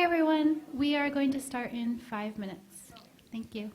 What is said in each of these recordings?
everyone. We are going to start in 5 minutes. Thank you.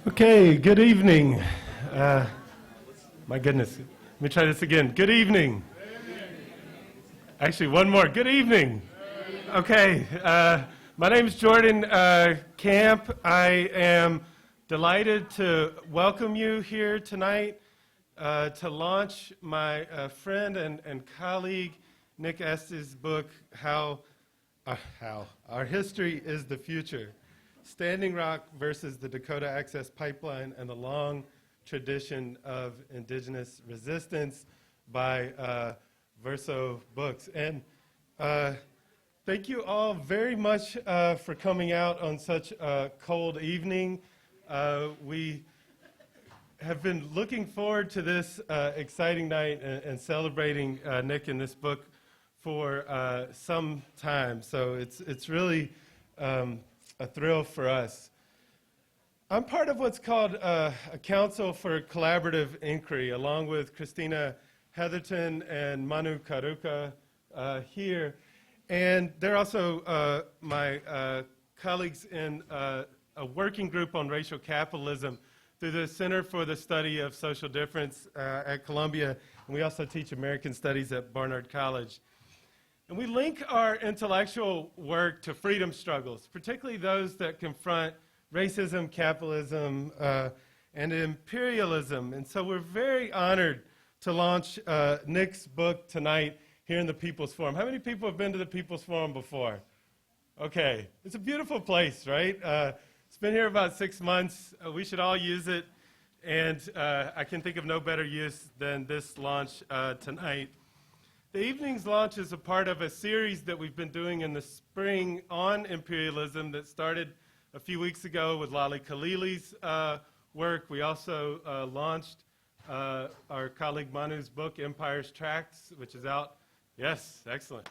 Okay, good evening. My goodness, let me try this again. Good evening. Actually, one more. Good evening. Okay, my name is Jordan Camp. I am delighted to welcome you here tonight to launch my friend and colleague Nick Estes' book, How Our History is the Future. Standing Rock versus the Dakota Access Pipeline and the Long Tradition of Indigenous Resistance by Verso Books. And thank you all very much for coming out on such a cold evening. We have been looking forward to this exciting night and celebrating Nick and this book for some time. So it's really a thrill for us. I'm part of what's called a Council for Collaborative Inquiry, along with Christina Heatherton and Manu Karuka here. And they're also my colleagues in a working group on racial capitalism through the Center for the Study of Social Difference at Columbia. And we also teach American Studies at Barnard College. And we link our intellectual work to freedom struggles, particularly those that confront racism, capitalism, and imperialism. And so we're very honored to launch Nick's book tonight here in the People's Forum. How many people have been to the People's Forum before? Okay, it's a beautiful place, right? It's been here about 6 months. We should all use it. And I can think of no better use than this launch tonight. The evening's launch is a part of a series that we've been doing in the spring on imperialism that started a few weeks ago with Lali Khalili's work. We also launched our colleague Manu's book, Empire's Tracts, which is out, yes, excellent,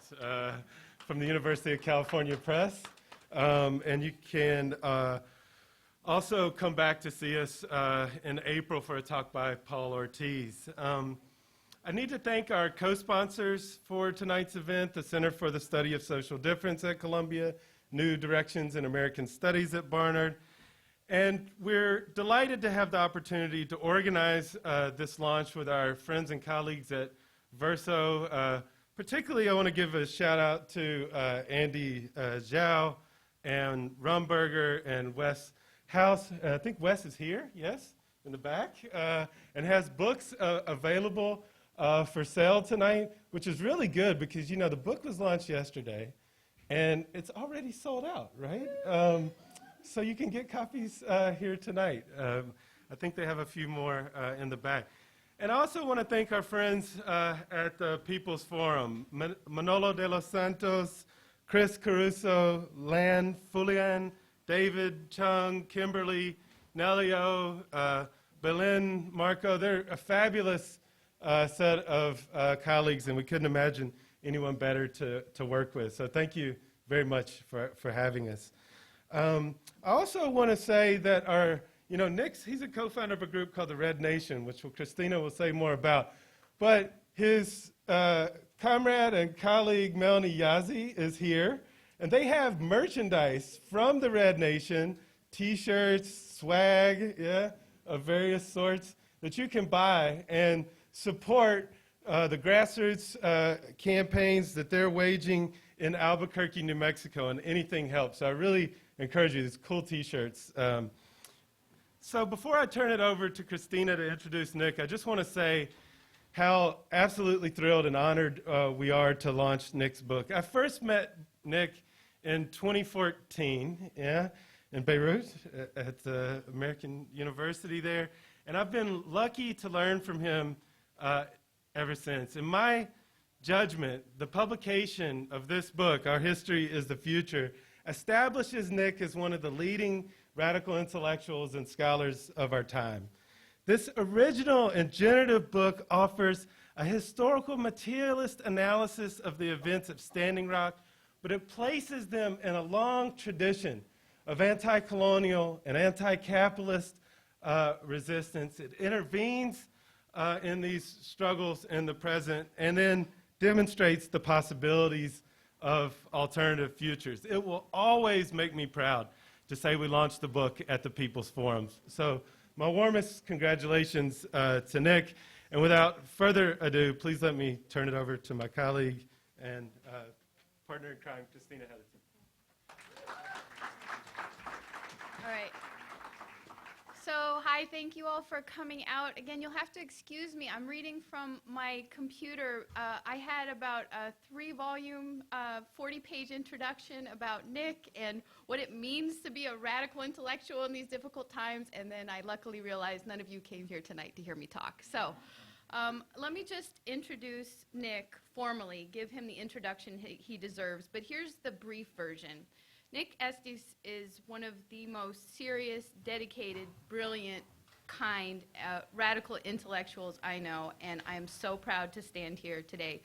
from the University of California Press. And you can also come back to see us in April for a talk by Paul Ortiz. I need to thank our co-sponsors for tonight's event, the Center for the Study of Social Difference at Columbia, New Directions in American Studies at Barnard. And we're delighted to have the opportunity to organize this launch with our friends and colleagues at Verso. Particularly, I want to give a shout out to Andy Zhao and Rumberger and Wes House. I think Wes is here, yes, in the back, and has books available for sale tonight, which is really good because, you know, the book was launched yesterday and it's already sold out, right? So you can get copies here tonight. I think they have a few more in the back. And I also want to thank our friends at the People's Forum, Manolo de los Santos, Chris Caruso, Lan Fulian, David Chung, Kimberly, Nelio, Belen, Marco. They're a fabulous set of colleagues, and we couldn't imagine anyone better to work with. So thank you very much for having us. I also want to say that Nick's, he's a co-founder of a group called the Red Nation, which Christina will say more about. But his comrade and colleague, Melanie Yazzie, is here. And they have merchandise from the Red Nation, T-shirts, swag, of various sorts that you can buy and support the grassroots campaigns that they're waging in Albuquerque, New Mexico, and anything helps. So I really encourage you. These cool T-shirts. So before I turn it over to Christina to introduce Nick, I just want to say how absolutely thrilled and honored we are to launch Nick's book. I first met Nick in 2014, in Beirut at the American University there, and I've been lucky to learn from him ever since. In my judgment, the publication of this book, Our History is the Future, establishes Nick as one of the leading radical intellectuals and scholars of our time. This original and generative book offers a historical materialist analysis of the events at Standing Rock, but it places them in a long tradition of anti-colonial and anti-capitalist resistance. It intervenes in these struggles in the present and then demonstrates the possibilities of alternative futures. It will always make me proud to say we launched the book at the People's Forums. So my warmest congratulations to Nick. And without further ado, please let me turn it over to my colleague and partner in crime, Christina Hedison. All right. So, hi, thank you all for coming out. Again, you'll have to excuse me. I'm reading from my computer. I had about a 3-volume, 40-page introduction about Nick and what it means to be a radical intellectual in these difficult times, and then I luckily realized none of you came here tonight to hear me talk. So, let me just introduce Nick formally, give him the introduction he deserves, but here's the brief version. Nick Estes is one of the most serious, dedicated, brilliant, kind, radical intellectuals I know, and I am so proud to stand here today.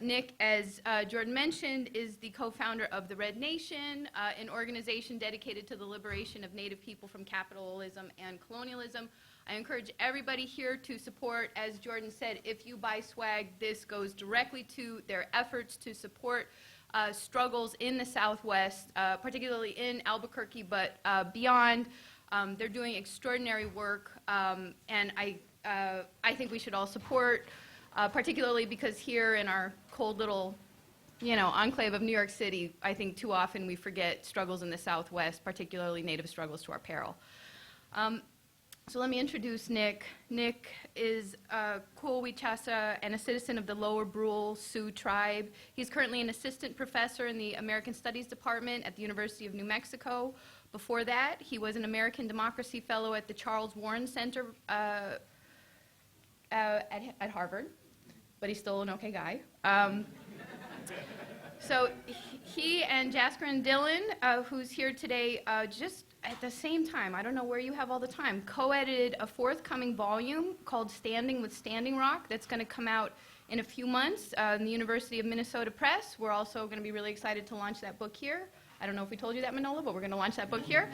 Nick, as Jordan mentioned, is the co-founder of the Red Nation, an organization dedicated to the liberation of Native people from capitalism and colonialism. I encourage everybody here to support, as Jordan said, if you buy swag, this goes directly to their efforts to support struggles in the Southwest, particularly in Albuquerque, but beyond. They're doing extraordinary work, and I think we should all support, particularly because here in our cold little, enclave of New York City, I think too often we forget struggles in the Southwest, particularly Native struggles to our peril. So let me introduce Nick. Nick is a Kuowichasa and a citizen of the Lower Brule Sioux tribe. He's currently an assistant professor in the American Studies Department at the University of New Mexico. Before that, he was an American Democracy Fellow at the Charles Warren Center at Harvard, but he's still an okay guy. So he and Jasker and Dylan, who's here today, just at the same time, I don't know where you have all the time, co-edited a forthcoming volume called Standing with Standing Rock that's going to come out in a few months in the University of Minnesota Press. We're also going to be really excited to launch that book here. I don't know if we told you that, Manola, but we're going to launch that book here.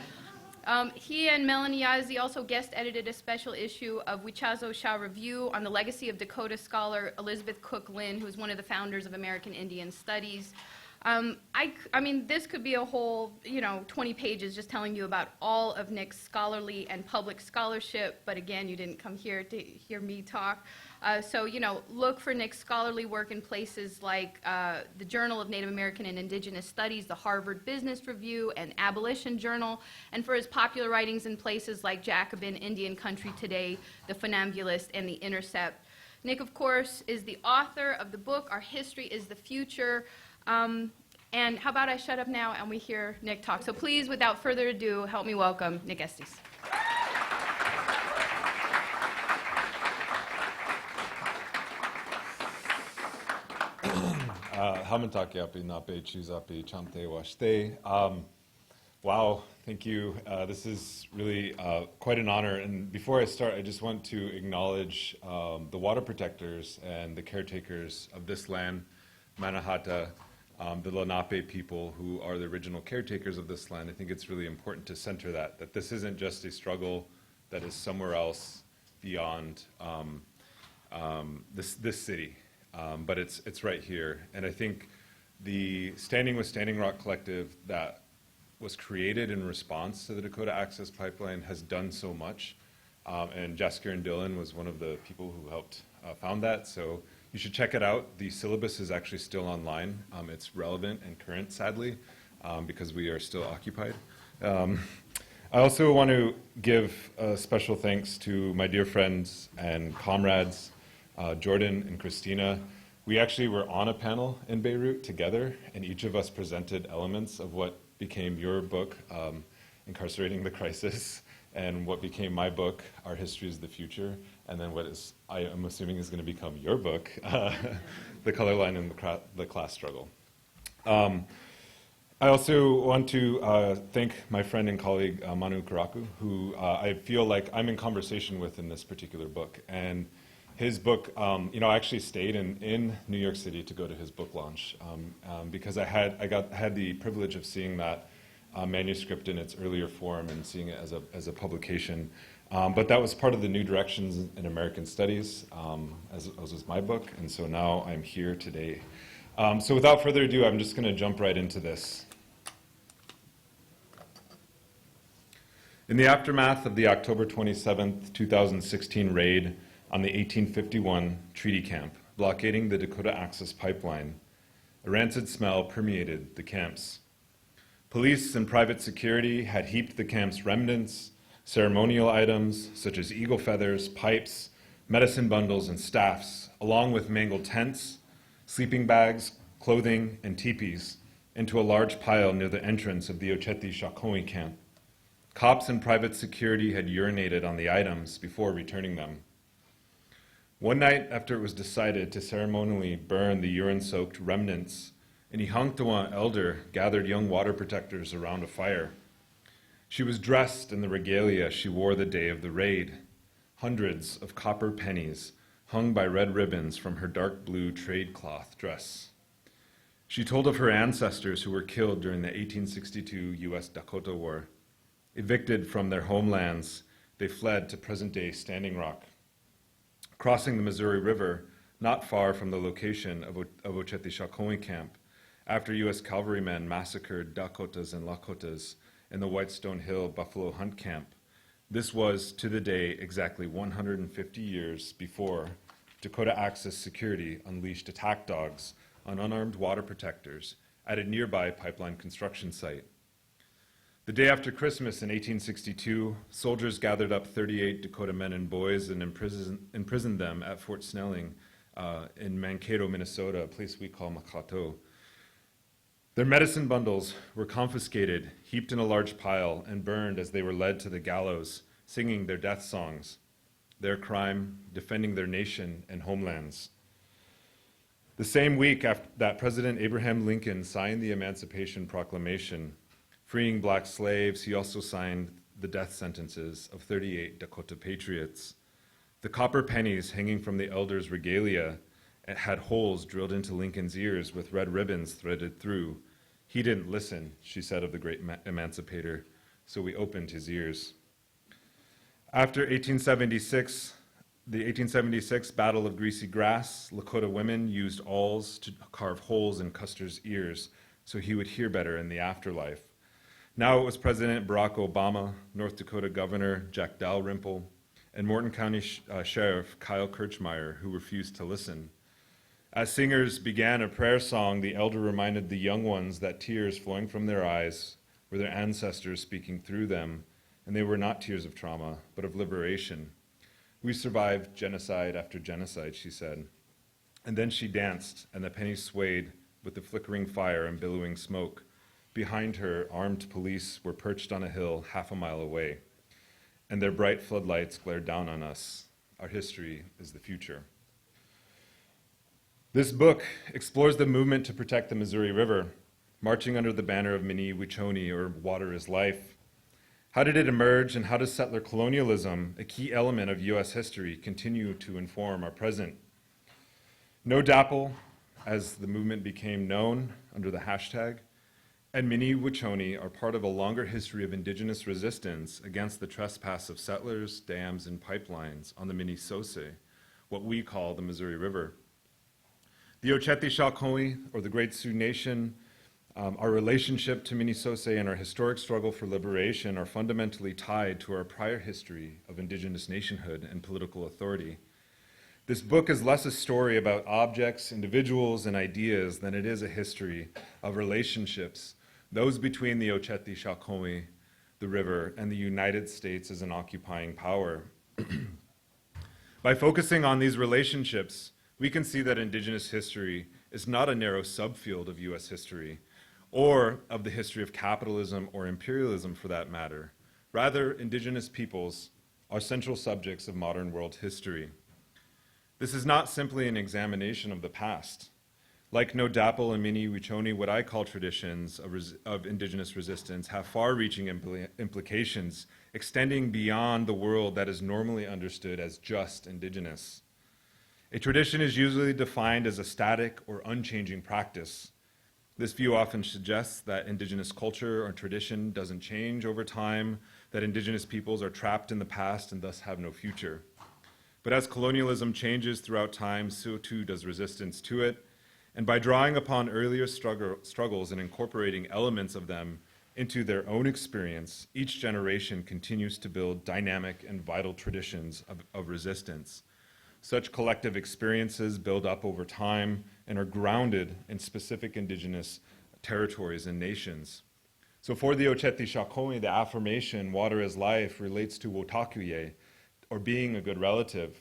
He and Melanie Yazzie also guest edited a special issue of Wichazo Shah Review on the legacy of Dakota scholar Elizabeth Cook Lynn, who's one of the founders of American Indian Studies. I mean, this could be a whole, 20 pages just telling you about all of Nick's scholarly and public scholarship, but again, you didn't come here to hear me talk. So, look for Nick's scholarly work in places like the Journal of Native American and Indigenous Studies, the Harvard Business Review, and Abolition Journal, and for his popular writings in places like Jacobin, Indian Country Today, The Funambulist, and The Intercept. Nick, of course, is the author of the book, Our History is the Future. And how about I shut up now and we hear Nick talk. So please, without further ado, help me welcome Nick Estes. Hamatakiapi nape chuzapi chamte washte. Wow, thank you. This is really quite an honor. And before I start, I just want to acknowledge the water protectors and the caretakers of this land, Manahata, the Lenape people who are the original caretakers of this land. I think it's really important to center that this isn't just a struggle that is somewhere else beyond this city, but it's right here. And I think the Standing with Standing Rock Collective that was created in response to the Dakota Access Pipeline has done so much. And Jasker and Dylan was one of the people who helped found that. So you should check it out. The syllabus is actually still online. It's relevant and current, sadly, because we are still occupied. I also want to give special thanks to my dear friends and comrades, Jordan and Christina. We actually were on a panel in Beirut together, and each of us presented elements of what became your book, Incarcerating the Crisis, and what became my book, Our History is the Future, and then what is, I am assuming, is going to become your book, The Color Line and the Class Struggle. I also want to thank my friend and colleague, Manu Karaku, who I feel like I'm in conversation with in this particular book. And his book, I actually stayed in New York City to go to his book launch because I had the privilege of seeing that manuscript in its earlier form and seeing it as a publication. But that was part of the New Directions in American Studies, as was my book, and so now I'm here today. So without further ado, I'm just going to jump right into this. In the aftermath of the October 27, 2016 raid on the 1851 treaty camp, blockading the Dakota Access pipeline, a rancid smell permeated the camps. Police and private security had heaped the camp's remnants, ceremonial items such as eagle feathers, pipes, medicine bundles, and staffs, along with mangled tents, sleeping bags, clothing, and teepees, into a large pile near the entrance of the Ocheti Shakoi camp. Cops and private security had urinated on the items before returning them. One night after it was decided to ceremonially burn the urine-soaked remnants, an Ihangtawa elder gathered young water protectors around a fire. She was dressed in the regalia she wore the day of the raid, hundreds of copper pennies hung by red ribbons from her dark blue trade cloth dress. She told of her ancestors who were killed during the 1862 U.S. Dakota War. Evicted from their homelands, they fled to present-day Standing Rock. Crossing the Missouri River, not far from the location of Ocheti Shakoi camp, after U.S. cavalrymen massacred Dakotas and Lakotas in the Whitestone Hill Buffalo Hunt Camp. This was, to the day, exactly 150 years before Dakota Access Security unleashed attack dogs on unarmed water protectors at a nearby pipeline construction site. The day after Christmas in 1862, soldiers gathered up 38 Dakota men and boys and imprisoned them at Fort Snelling in Mankato, Minnesota, a place we call Makato. Their medicine bundles were confiscated, heaped in a large pile, and burned as they were led to the gallows, singing their death songs, their crime, defending their nation and homelands. The same week after that President Abraham Lincoln signed the Emancipation Proclamation, freeing black slaves, he also signed the death sentences of 38 Dakota patriots. The copper pennies hanging from the elders' regalia had holes drilled into Lincoln's ears with red ribbons threaded through. He didn't listen, she said of the great emancipator, so we opened his ears. After the 1876 Battle of Greasy Grass, Lakota women used awls to carve holes in Custer's ears so he would hear better in the afterlife. Now it was President Barack Obama, North Dakota Governor Jack Dalrymple, and Morton County Sheriff Kyle Kirchmeier who refused to listen. As singers began a prayer song, the elder reminded the young ones that tears flowing from their eyes were their ancestors speaking through them, and they were not tears of trauma, but of liberation. We survived genocide after genocide, she said. And then she danced, and the pennies swayed with the flickering fire and billowing smoke. Behind her, armed police were perched on a hill half a mile away, and their bright floodlights glared down on us. Our history is the future. This book explores the movement to protect the Missouri River, marching under the banner of Mini Wichoni, or Water is Life. How did it emerge, and how does settler colonialism, a key element of U.S. history, continue to inform our present? No DAPL, as the movement became known under the hashtag, and Mini Wichoni are part of a longer history of Indigenous resistance against the trespass of settlers, dams, and pipelines on the Minnesota, what we call the Missouri River. The Ocheti Shakoi, or the Great Sioux Nation, our relationship to Minnesota and our historic struggle for liberation are fundamentally tied to our prior history of Indigenous nationhood and political authority. This book is less a story about objects, individuals, and ideas than it is a history of relationships, those between the Ocheti Shakoi, the river, and the United States as an occupying power. By focusing on these relationships, we can see that Indigenous history is not a narrow subfield of U.S. history, or of the history of capitalism or imperialism for that matter. Rather, Indigenous peoples are central subjects of modern world history. This is not simply an examination of the past. Like No DAPL and Mini Wichoni, what I call traditions of Indigenous resistance have far-reaching implications extending beyond the world that is normally understood as just Indigenous. A tradition is usually defined as a static or unchanging practice. This view often suggests that Indigenous culture or tradition doesn't change over time, that Indigenous peoples are trapped in the past and thus have no future. But as colonialism changes throughout time, so too does resistance to it. And by drawing upon earlier struggles and incorporating elements of them into their own experience, each generation continues to build dynamic and vital traditions of resistance. Such collective experiences build up over time and are grounded in specific indigenous territories and nations. So for the Oceti Sakowin, the affirmation, water is life, relates to wotakuye, or being a good relative.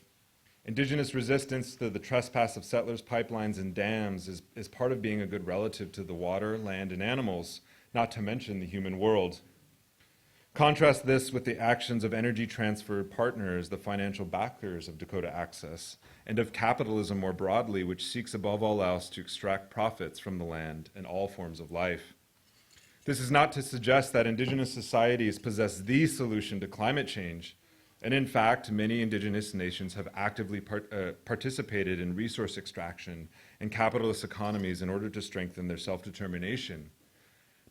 Indigenous resistance to the trespass of settlers, pipelines, and dams is part of being a good relative to the water, land, and animals, not to mention the human world. Contrast this with the actions of energy transfer partners, the financial backers of Dakota Access, and of capitalism more broadly, which seeks above all else to extract profits from the land and all forms of life. This is not to suggest that Indigenous societies possess the solution to climate change, and in fact, many Indigenous nations have actively participated in resource extraction and capitalist economies in order to strengthen their self-determination.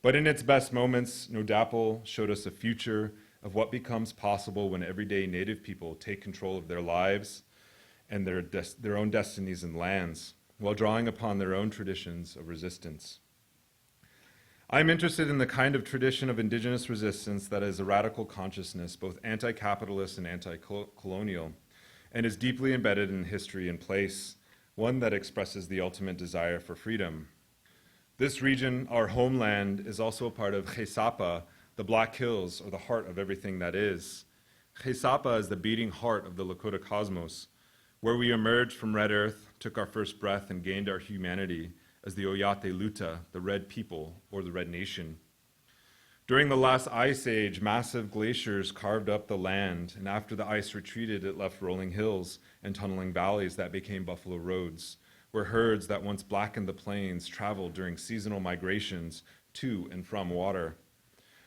But in its best moments, NODAPL showed us a future of what becomes possible when everyday Native people take control of their lives and their own destinies and lands, while drawing upon their own traditions of resistance. I'm interested in the kind of tradition of Indigenous resistance that is a radical consciousness, both anti-capitalist and anti-colonial, and is deeply embedded in history and place, one that expresses the ultimate desire for freedom. This region, our homeland, is also a part of Gesapa, the Black Hills, or the heart of everything that is. Gesapa is the beating heart of the Lakota cosmos, where we emerged from Red Earth, took our first breath, and gained our humanity as the Oyate Luta, the Red People, or the Red Nation. During the last ice age, massive glaciers carved up the land, and after the ice retreated, it left rolling hills and tunneling valleys that became buffalo roads, where herds that once blackened the plains traveled during seasonal migrations to and from water.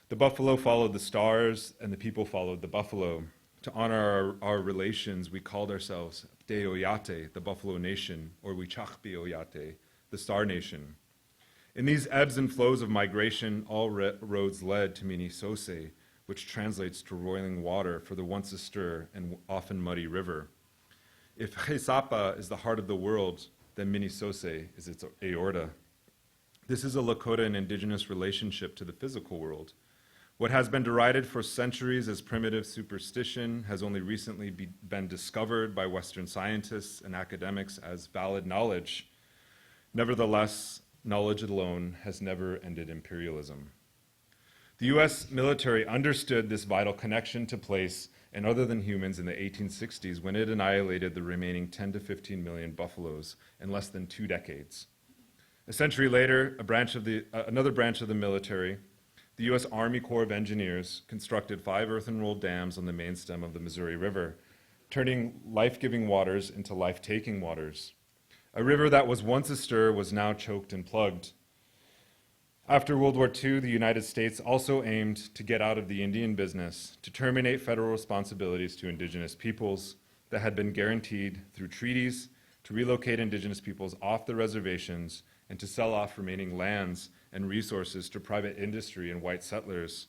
The buffalo followed the stars, and the people followed the buffalo. To honor our relations, we called ourselves De Oyate, the Buffalo Nation, or Wichachbi Oyate, the Star Nation. In these ebbs and flows of migration, all roads led to Minisose, which translates to roiling water for the once astir and often muddy river. If Gesapa is the heart of the world, then Minisose is its aorta. This is a Lakota and Indigenous relationship to the physical world. What has been derided for centuries as primitive superstition has only recently been discovered by Western scientists and academics as valid knowledge. Nevertheless, knowledge alone has never ended imperialism. The US military understood this vital connection to place and other than humans in the 1860s when it annihilated the remaining 10 to 15 million buffaloes in less than 2 decades. A century later, another branch of the military, the US Army Corps of Engineers, constructed 5 earthen-rolled dams on the main stem of the Missouri River, turning life-giving waters into life-taking waters. A river that was once astir was now choked and plugged. After World War II, the United States also aimed to get out of the Indian business, to terminate federal responsibilities to Indigenous peoples that had been guaranteed through treaties, to relocate Indigenous peoples off the reservations, and to sell off remaining lands and resources to private industry and white settlers.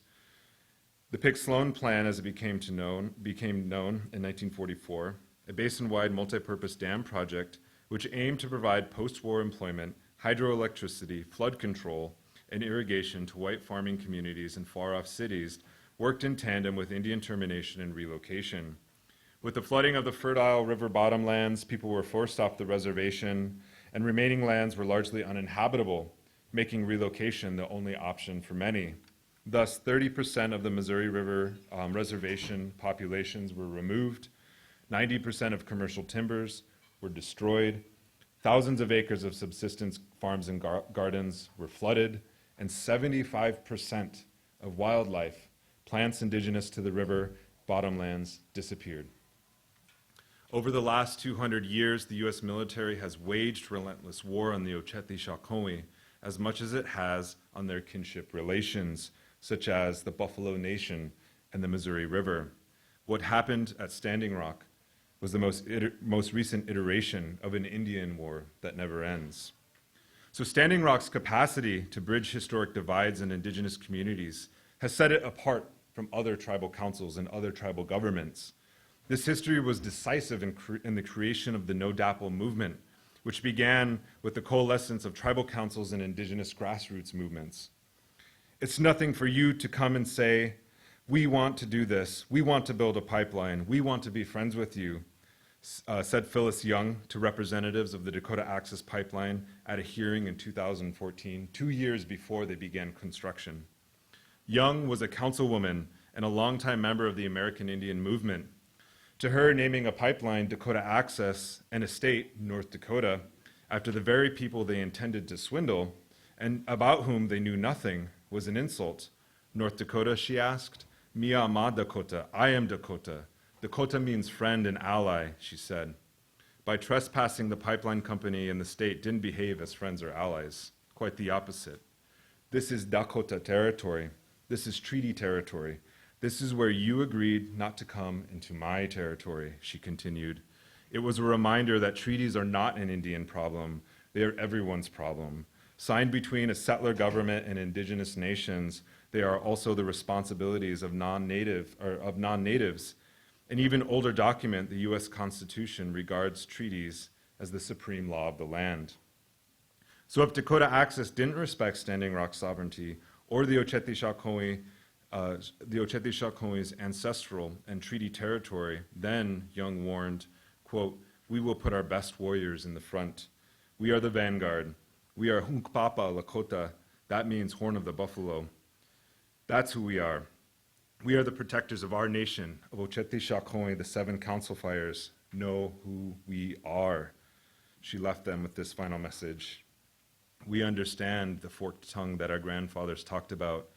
The Pick-Sloan Plan, as it became known in 1944, a basin-wide multi-purpose dam project which aimed to provide post-war employment, hydroelectricity, flood control, and irrigation to white farming communities in far-off cities, worked in tandem with Indian termination and relocation. With the flooding of the fertile river bottomlands, people were forced off the reservation, and remaining lands were largely uninhabitable, making relocation the only option for many. Thus, 30% of the Missouri River reservation populations were removed, 90% of commercial timbers were destroyed, thousands of acres of subsistence farms and gardens were flooded, and 75% of wildlife, plants indigenous to the river bottomlands, disappeared. Over the last 200 years, the US military has waged relentless war on the Oceti Sakowin as much as it has on their kinship relations, such as the Buffalo Nation and the Missouri River. What happened at Standing Rock was the most recent iteration of an Indian war that never ends. So Standing Rock's capacity to bridge historic divides in Indigenous communities has set it apart from other tribal councils and other tribal governments. This history was decisive in the creation of the NODAPL movement, which began with the coalescence of tribal councils and Indigenous grassroots movements. It's nothing for you to come and say, we want to do this, we want to build a pipeline, we want to be friends with you, said Phyllis Young to representatives of the Dakota Access Pipeline at a hearing in 2014, 2 years before they began construction. Young was a councilwoman and a longtime member of the American Indian movement. To her, naming a pipeline Dakota Access and a state, North Dakota, after the very people they intended to swindle and about whom they knew nothing was an insult. North Dakota, she asked. Mia ma Dakota, I am Dakota. Dakota means friend and ally, she said. By trespassing, the pipeline company and the state didn't behave as friends or allies. Quite the opposite. This is Dakota territory. This is treaty territory. This is where you agreed not to come into my territory, she continued. It was a reminder that treaties are not an Indian problem. They are everyone's problem. Signed between a settler government and indigenous nations, they are also the responsibilities of non-natives. An even older document, the U.S. Constitution, regards treaties as the supreme law of the land. So if Dakota Access didn't respect Standing Rock sovereignty or the Ocetishakowie's ancestral and treaty territory, then, Young warned, quote, we will put our best warriors in the front. We are the vanguard. We are Hunkpapa Lakota. That means horn of the buffalo. That's who we are. We are the protectors of our nation, of Ocetishakowee, the 7 council fires. Know who we are. She left them with this final message. We understand the forked tongue that our grandfathers talked about.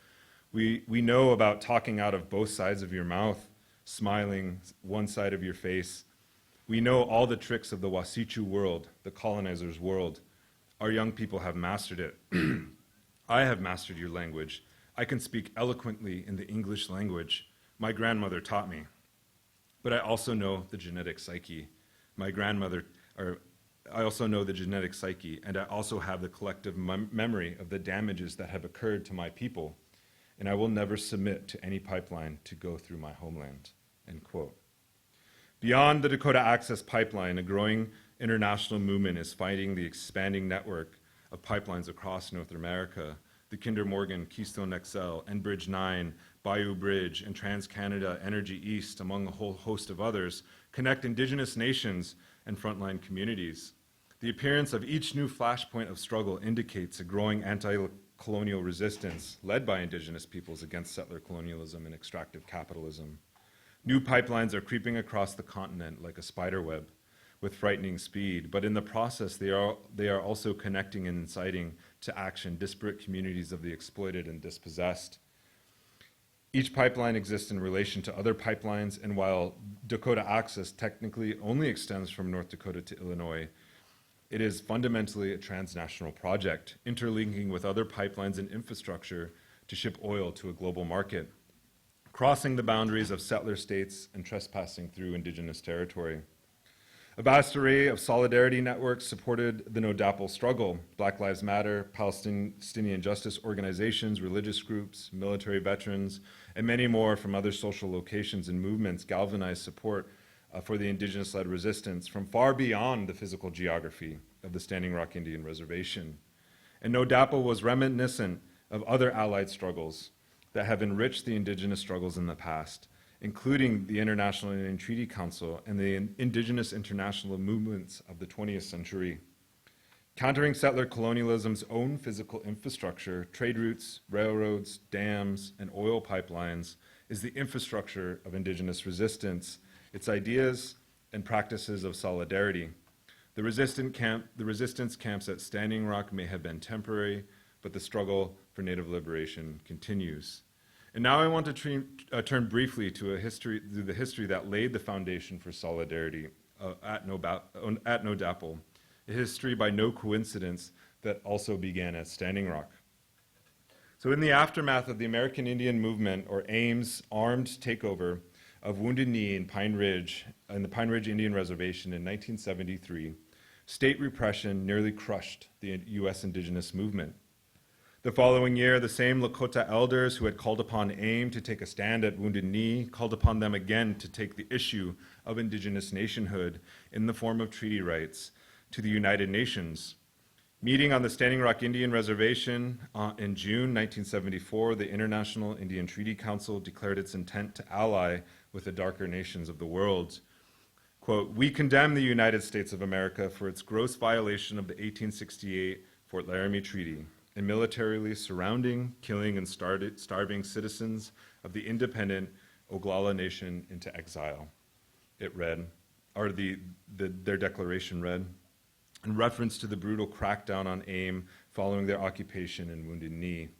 We know about talking out of both sides of your mouth, smiling one side of your face. We know all the tricks of the Wasichu world, the colonizer's world. Our young people have mastered it. I have mastered your language. I can speak eloquently in the English language. My grandmother taught me. But I also know the genetic psyche. I also know the genetic psyche, and I also have the collective memory of the damages that have occurred to my people, and I will never submit to any pipeline to go through my homeland, end quote. Beyond the Dakota Access Pipeline, a growing international movement is fighting the expanding network of pipelines across North America. The Kinder Morgan, Keystone XL, Enbridge 9, Bayou Bridge, and TransCanada Energy East, among a whole host of others, connect Indigenous nations and frontline communities. The appearance of each new flashpoint of struggle indicates a growing anti-colonial resistance led by Indigenous peoples against settler colonialism and extractive capitalism. New pipelines are creeping across the continent like a spider web with frightening speed, but in the process they are also connecting and inciting to action disparate communities of the exploited and dispossessed. Each pipeline exists in relation to other pipelines, and while Dakota Access technically only extends from North Dakota to Illinois, it is fundamentally a transnational project, interlinking with other pipelines and infrastructure to ship oil to a global market, crossing the boundaries of settler states and trespassing through Indigenous territory. A vast array of solidarity networks supported the No DAPL struggle. Black Lives Matter, Palestinian justice organizations, religious groups, military veterans, and many more from other social locations and movements galvanized support for the Indigenous-led resistance from far beyond the physical geography of the Standing Rock Indian Reservation. And No DAPL was reminiscent of other allied struggles that have enriched the Indigenous struggles in the past, including the International Indian Treaty Council and the Indigenous international movements of the 20th century. Countering settler colonialism's own physical infrastructure, trade routes, railroads, dams, and oil pipelines is the infrastructure of Indigenous resistance, its ideas and practices of solidarity. The resistance camps at Standing Rock may have been temporary, but the struggle for Native liberation continues. And now I want to turn briefly to the history that laid the foundation for solidarity at No DAPL, a history by no coincidence that also began at Standing Rock. So in the aftermath of the American Indian Movement, or AIM's armed takeover of Wounded Knee in the Pine Ridge Indian Reservation in 1973, state repression nearly crushed the U.S. Indigenous movement. The following year, the same Lakota elders who had called upon AIM to take a stand at Wounded Knee called upon them again to take the issue of Indigenous nationhood in the form of treaty rights to the United Nations. Meeting on the Standing Rock Indian Reservation in June 1974, the International Indian Treaty Council declared its intent to ally with the darker nations of the world. Quote, "We condemn the United States of America for its gross violation of the 1868 Fort Laramie Treaty in militarily surrounding, killing, and starving citizens of the independent Oglala Nation into exile." It read, or their declaration read, in reference to the brutal crackdown on AIM following their occupation in Wounded Knee.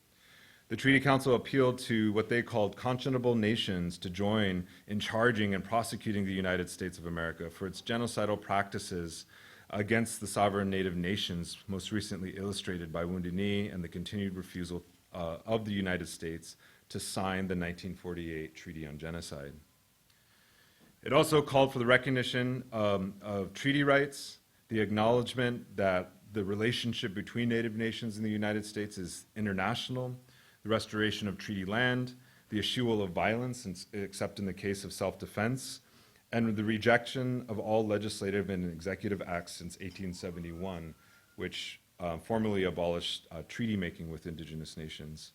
The Treaty Council appealed to what they called conscionable nations to join in charging and prosecuting the United States of America for its genocidal practices against the sovereign native nations, most recently illustrated by Wounded Knee and the continued refusal of the United States to sign the 1948 Treaty on Genocide. It also called for the recognition of treaty rights, the acknowledgement that the relationship between native nations in the United States is international, the restoration of treaty land, the eschewal of violence, except in the case of self-defense, and the rejection of all legislative and executive acts since 1871, which formally abolished treaty-making with Indigenous nations,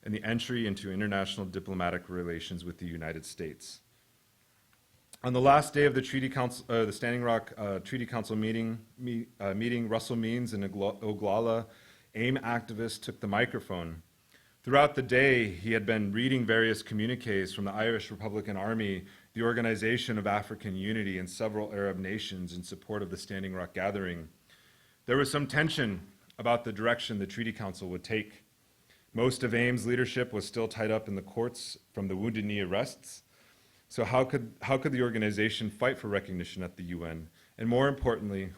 and the entry into international diplomatic relations with the United States. On the last day of the Treaty Council, the Standing Rock Treaty Council meeting, Russell Means, an Oglala AIM activist, took the microphone. Throughout the day, he had been reading various communiques from the Irish Republican Army, the Organization of African Unity, and several Arab nations in support of the Standing Rock Gathering. There was some tension about the direction the Treaty Council would take. Most of AIM's leadership was still tied up in the courts from the Wounded Knee arrests. So how could the organization fight for recognition at the UN? And more importantly,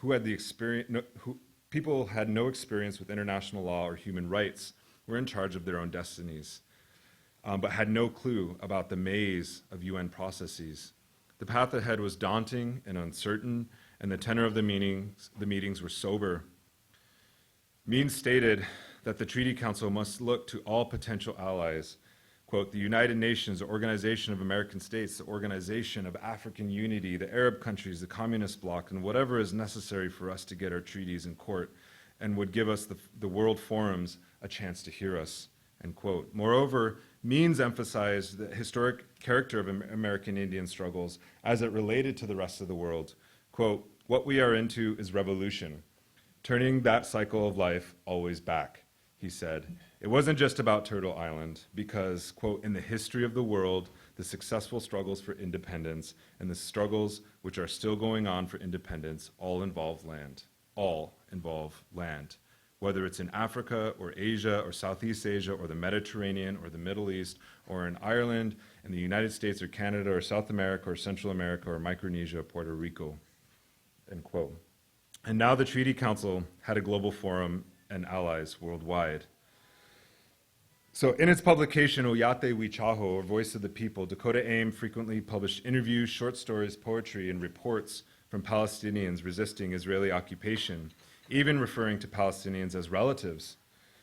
people had no experience with international law or human rights, were in charge of their own destinies, but had no clue about the maze of UN processes. The path ahead was daunting and uncertain, and the tenor of the meetings were sober. Means stated that the Treaty Council must look to all potential allies, quote, "The United Nations, the Organization of American States, the Organization of African Unity, the Arab countries, the Communist bloc, and whatever is necessary for us to get our treaties in court and would give us the world forums a chance to hear us," end quote. Moreover, Means emphasized the historic character of American Indian struggles as it related to the rest of the world. Quote, "What we are into is revolution, turning that cycle of life always back," he said. It wasn't just about Turtle Island because, quote, "In the history of the world, the successful struggles for independence and the struggles which are still going on for independence all involve land. All involve land. Whether it's in Africa or Asia or Southeast Asia or the Mediterranean or the Middle East or in Ireland, in the United States or Canada or South America or Central America or Micronesia or Puerto Rico," end quote. And now the Treaty Council had a global forum and allies worldwide. So in its publication, Oyate Wichaho, or Voice of the People, Dakota AIM frequently published interviews, short stories, poetry, and reports from Palestinians resisting Israeli occupation, even referring to Palestinians as relatives.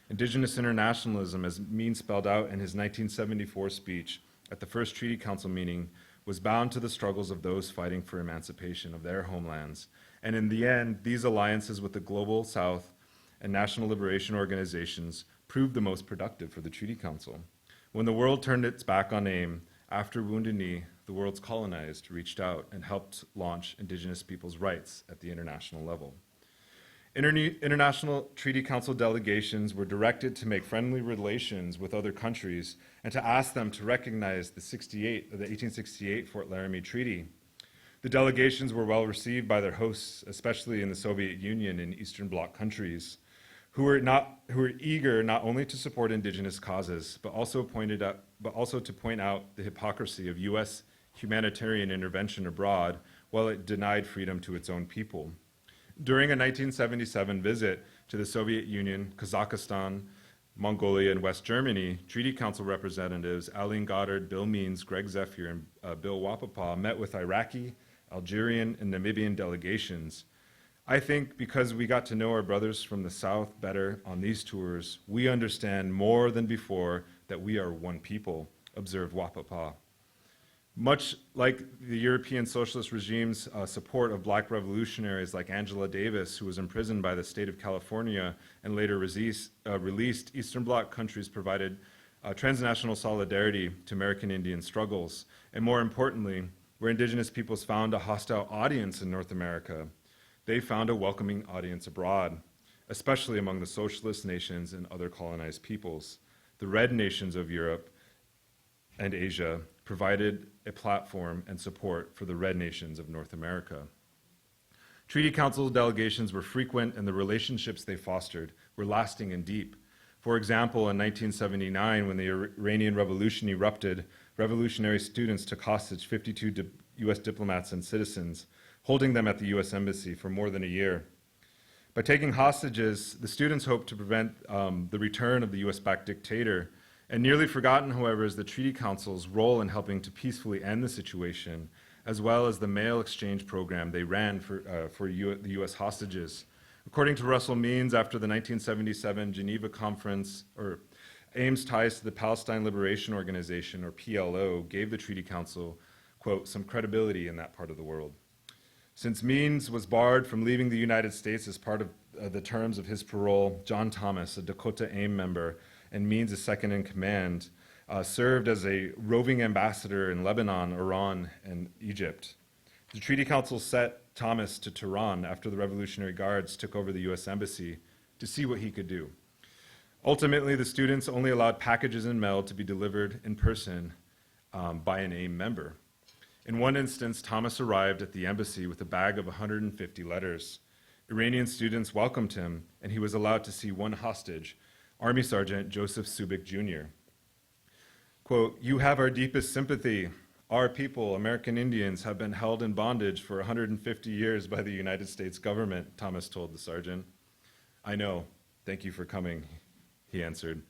Indigenous internationalism, as Means spelled out in his 1974 speech at the first Treaty Council meeting, was bound to the struggles of those fighting for emancipation of their homelands. And in the end, these alliances with the Global South and national liberation organizations proved the most productive for the Treaty Council. When the world turned its back on AIM, after Wounded Knee, the world's colonized reached out and helped launch Indigenous peoples' rights at the international level. International Treaty Council delegations were directed to make friendly relations with other countries and to ask them to recognize the 1868 Fort Laramie Treaty. The delegations were well received by their hosts, especially in the Soviet Union and Eastern Bloc countries, who were eager not only to support Indigenous causes, but also to point out the hypocrisy of U.S. humanitarian intervention abroad while it denied freedom to its own people. During a 1977 visit to the Soviet Union, Kazakhstan, Mongolia, and West Germany, Treaty Council representatives Aline Goddard, Bill Means, Greg Zephyr, and Bill Wapapa met with Iraqi, Algerian, and Namibian delegations. I think because we got to know our brothers from the South better on these tours, we understand more than before that we are one people, observed Wapapa. Much like the European socialist regime's support of black revolutionaries like Angela Davis, who was imprisoned by the state of California and later released, Eastern Bloc countries provided transnational solidarity to American Indian struggles. And more importantly, where Indigenous peoples found a hostile audience in North America, they found a welcoming audience abroad, especially among the socialist nations and other colonized peoples. The red nations of Europe and Asia provided a platform and support for the red nations of North America. Treaty Council delegations were frequent, and the relationships they fostered were lasting and deep. For example, in 1979, when the Iranian Revolution erupted, revolutionary students took hostage 52 U.S. diplomats and citizens, holding them at the U.S. Embassy for more than a year. By taking hostages, the students hoped to prevent the return of the U.S.-backed dictator. And nearly forgotten, however, is the Treaty Council's role in helping to peacefully end the situation, as well as the mail exchange program they ran for the U.S. hostages. According to Russell Means, after the 1977 Geneva Conference, Ames' ties to the Palestine Liberation Organization, or PLO, gave the Treaty Council, quote, some credibility in that part of the world. Since Means was barred from leaving the United States as part of the terms of his parole, John Thomas, a Dakota AIM member, and Means' second in command, served as a roving ambassador in Lebanon, Iran, and Egypt. The Treaty Council sent Thomas to Tehran after the Revolutionary Guards took over the U.S. Embassy to see what he could do. Ultimately, the students only allowed packages and mail to be delivered in person by an AIM member. In one instance, Thomas arrived at the embassy with a bag of 150 letters. Iranian students welcomed him, and he was allowed to see one hostage, Army Sergeant Joseph Subik Jr. Quote, you have our deepest sympathy. Our people, American Indians, have been held in bondage for 150 years by the United States government, Thomas told the sergeant. I know. Thank you for coming, he answered.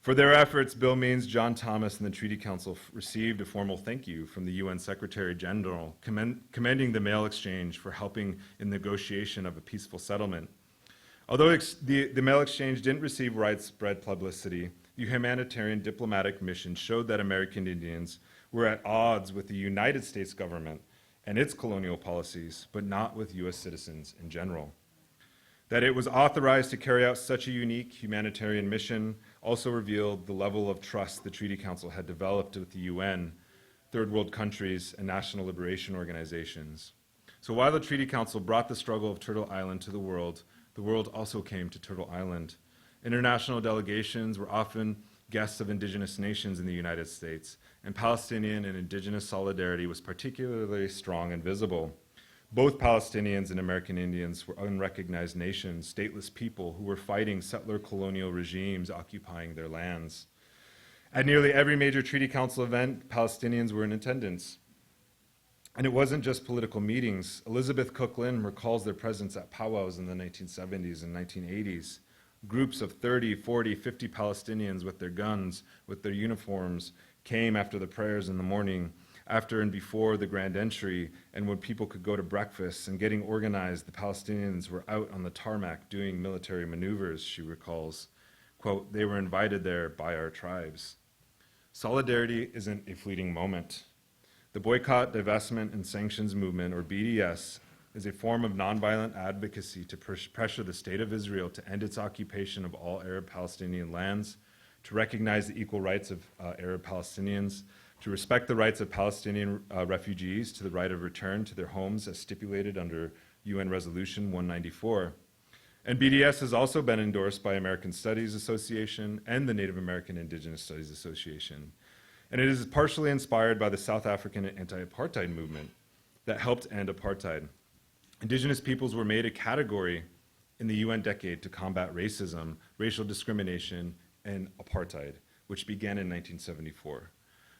For their efforts, Bill Means, John Thomas, and the Treaty Council received a formal thank you from the UN Secretary General, commending the mail exchange for helping in negotiation of a peaceful settlement. Although the mail exchange didn't receive widespread publicity, the humanitarian diplomatic mission showed that American Indians were at odds with the United States government and its colonial policies, but not with U.S. citizens in general. That it was authorized to carry out such a unique humanitarian mission also revealed the level of trust the Treaty Council had developed with the UN, third world countries, and national liberation organizations. So while the Treaty Council brought the struggle of Turtle Island to the world also came to Turtle Island. International delegations were often guests of indigenous nations in the United States, and Palestinian and indigenous solidarity was particularly strong and visible. Both Palestinians and American Indians were unrecognized nations, stateless people who were fighting settler colonial regimes occupying their lands. At nearly every major Treaty Council event, Palestinians were in attendance. And it wasn't just political meetings. Elizabeth Cook Lynn recalls their presence at powwows in the 1970s and 1980s. Groups of 30, 40, 50 Palestinians with their guns, with their uniforms, came after the prayers in the morning, after and before the grand entry, and when people could go to breakfast and getting organized, the Palestinians were out on the tarmac doing military maneuvers, she recalls. Quote, they were invited there by our tribes. Solidarity isn't a fleeting moment. The Boycott, Divestment, and Sanctions Movement, or BDS, is a form of nonviolent advocacy to pressure the State of Israel to end its occupation of all Arab Palestinian lands, to recognize the equal rights of Arab Palestinians, to respect the rights of Palestinian refugees to the right of return to their homes as stipulated under UN Resolution 194. And BDS has also been endorsed by American Studies Association and the Native American Indigenous Studies Association. And it is partially inspired by the South African anti-apartheid movement that helped end apartheid. Indigenous peoples were made a category in the UN decade to combat racism, racial discrimination, and apartheid, which began in 1974.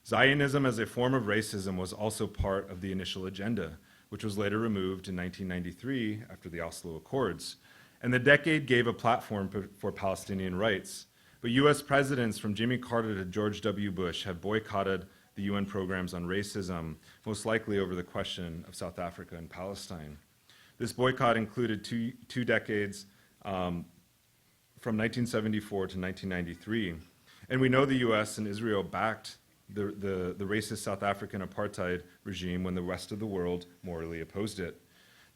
Zionism as a form of racism was also part of the initial agenda, which was later removed in 1993 after the Oslo Accords. And the decade gave a platform for Palestinian rights. But US presidents from Jimmy Carter to George W. Bush have boycotted the UN programs on racism, most likely over the question of South Africa and Palestine. This boycott included two decades from 1974 to 1993. And we know the US and Israel backed the racist South African apartheid regime when the rest of the world morally opposed it.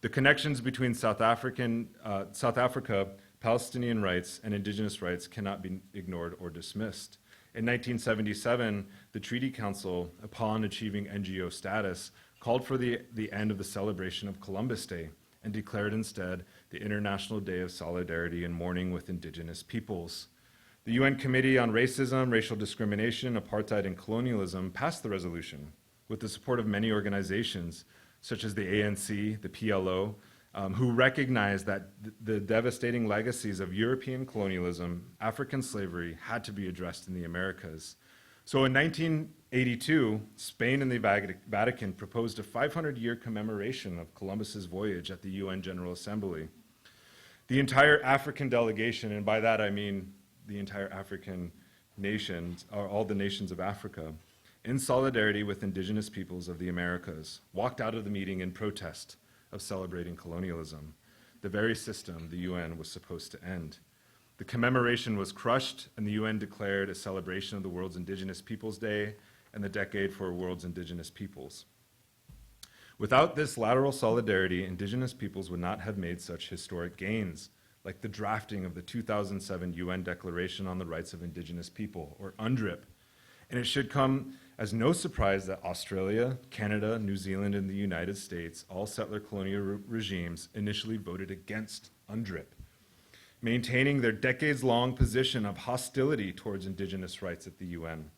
The connections between South Africa, Palestinian rights, and Indigenous rights cannot be ignored or dismissed. In 1977, the Treaty Council, upon achieving NGO status, called for the end of the celebration of Columbus Day and declared instead the International Day of Solidarity and Mourning with Indigenous Peoples. The UN Committee on Racism, Racial Discrimination, Apartheid, and Colonialism passed the resolution with the support of many organizations, such as the ANC, the PLO, who recognized that the devastating legacies of European colonialism, African slavery, had to be addressed in the Americas. So in 1982, Spain and the Vatican proposed a 500-year commemoration of Columbus's voyage at the UN General Assembly. The entire African delegation, and by that I mean the entire African nations, or all the nations of Africa, in solidarity with Indigenous peoples of the Americas, walked out of the meeting in protest of celebrating colonialism, the very system the UN was supposed to end. The commemoration was crushed, and the UN declared a celebration of the world's Indigenous Peoples Day and the Decade for World's Indigenous Peoples. Without this lateral solidarity, Indigenous peoples would not have made such historic gains, like the drafting of the 2007 UN Declaration on the Rights of Indigenous People, or UNDRIP. And it should come as no surprise that Australia, Canada, New Zealand, and the United States, all settler colonial regimes, initially voted against UNDRIP, maintaining their decades-long position of hostility towards Indigenous rights at the UN.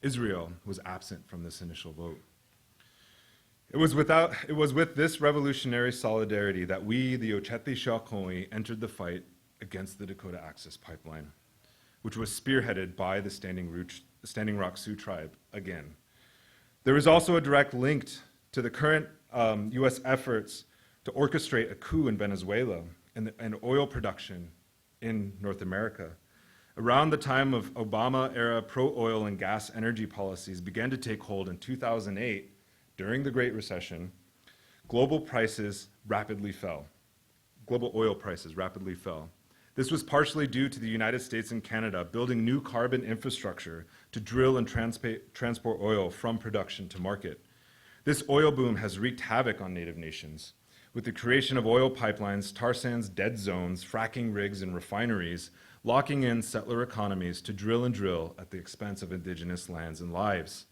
Israel was absent from this initial vote. It was with this revolutionary solidarity that we, the Ocheti Shakoi, entered the fight against the Dakota Access Pipeline, which was spearheaded by the Standing Rock Sioux tribe again. There is also a direct link to the current US efforts to orchestrate a coup in Venezuela and oil production in North America. Around the time of Obama-era pro-oil and gas energy policies began to take hold in 2008, during the Great Recession, global prices rapidly fell. Global oil prices rapidly fell. This was partially due to the United States and Canada building new carbon infrastructure to drill and transport oil from production to market. This oil boom has wreaked havoc on Native nations. With the creation of oil pipelines, tar sands, dead zones, fracking rigs, and refineries, locking in settler economies to drill and drill at the expense of Indigenous lands and lives.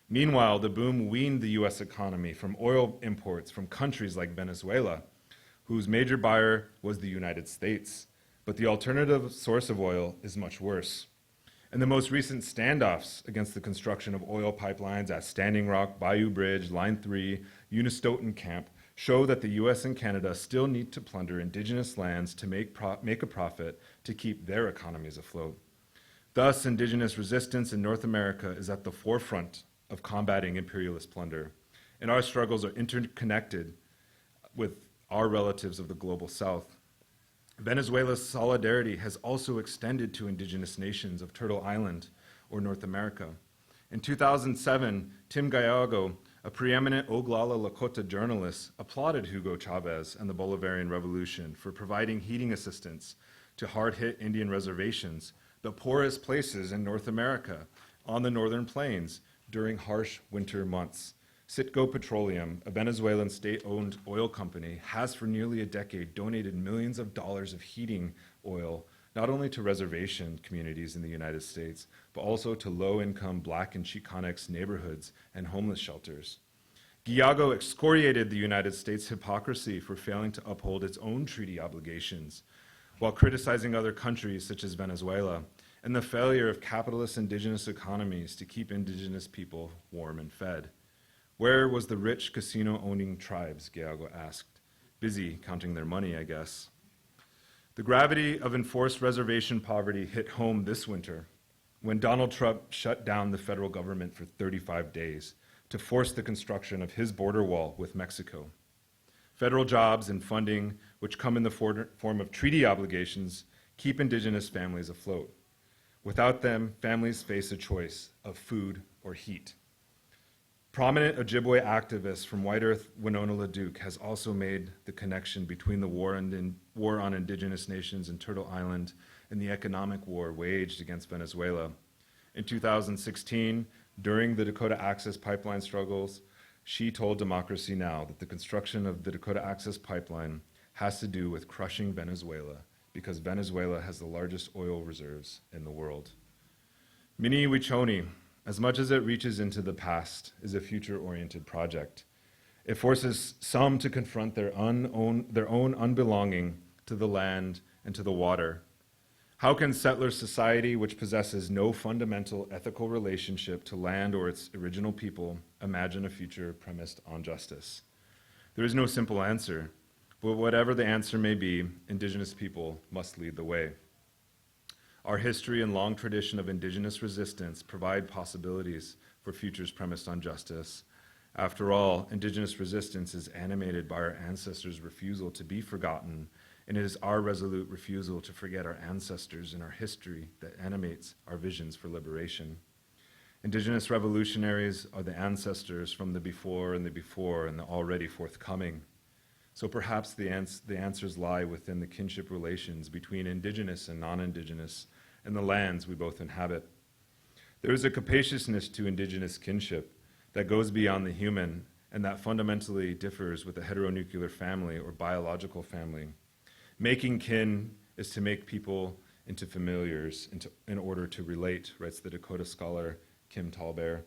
Meanwhile, the boom weaned the US economy from oil imports from countries like Venezuela, whose major buyer was the United States. But the alternative source of oil is much worse. And the most recent standoffs against the construction of oil pipelines at Standing Rock, Bayou Bridge, Line 3, Unistoten Camp show that the US and Canada still need to plunder Indigenous lands to make a profit to keep their economies afloat. Thus, Indigenous resistance in North America is at the forefront of combating imperialist plunder, and our struggles are interconnected with our relatives of the global South. Venezuela's solidarity has also extended to Indigenous nations of Turtle Island or North America. In 2007, Tim Gallardo, a preeminent Oglala Lakota journalist, applauded Hugo Chavez and the Bolivarian Revolution for providing heating assistance to hard-hit Indian reservations, the poorest places in North America, on the northern plains, during harsh winter months. Citgo Petroleum, a Venezuelan state-owned oil company, has for nearly a decade donated millions of dollars of heating oil, not only to reservation communities in the United States, but also to low-income Black and Chicanx neighborhoods and homeless shelters. Gallardo excoriated the United States' hypocrisy for failing to uphold its own treaty obligations, while criticizing other countries such as Venezuela, and the failure of capitalist Indigenous economies to keep Indigenous people warm and fed. Where was the rich casino-owning tribes, Gallardo asked. Busy counting their money, I guess. The gravity of enforced reservation poverty hit home this winter when Donald Trump shut down the federal government for 35 days to force the construction of his border wall with Mexico. Federal jobs and funding, which come in the form of treaty obligations, keep Indigenous families afloat. Without them, families face a choice of food or heat. Prominent Ojibwe activists from White Earth Winona LaDuke has also made the connection between the war on Indigenous nations in Turtle Island and the economic war waged against Venezuela. In 2016, During the Dakota Access pipeline struggles, she told Democracy Now! That the construction of the Dakota Access pipeline has to do with crushing Venezuela because Venezuela has the largest oil reserves in the world. Mini Wichoni, as much as it reaches into the past, is a future-oriented project. It forces some to confront their own unbelonging to the land and to the water. How can settler society, which possesses no fundamental ethical relationship to land or its original people, imagine a future premised on justice? There is no simple answer, but whatever the answer may be, Indigenous people must lead the way. Our history and long tradition of Indigenous resistance provide possibilities for futures premised on justice. After all, Indigenous resistance is animated by our ancestors' refusal to be forgotten, and it is our resolute refusal to forget our ancestors and our history that animates our visions for liberation. Indigenous revolutionaries are the ancestors from the before and the already forthcoming. So perhaps the answers lie within the kinship relations between Indigenous and non-Indigenous and the lands we both inhabit. There is a capaciousness to Indigenous kinship that goes beyond the human and that fundamentally differs with a heteronuclear family or biological family. Making kin is to make people into familiars in order to relate, writes the Dakota scholar Kim Tallbear.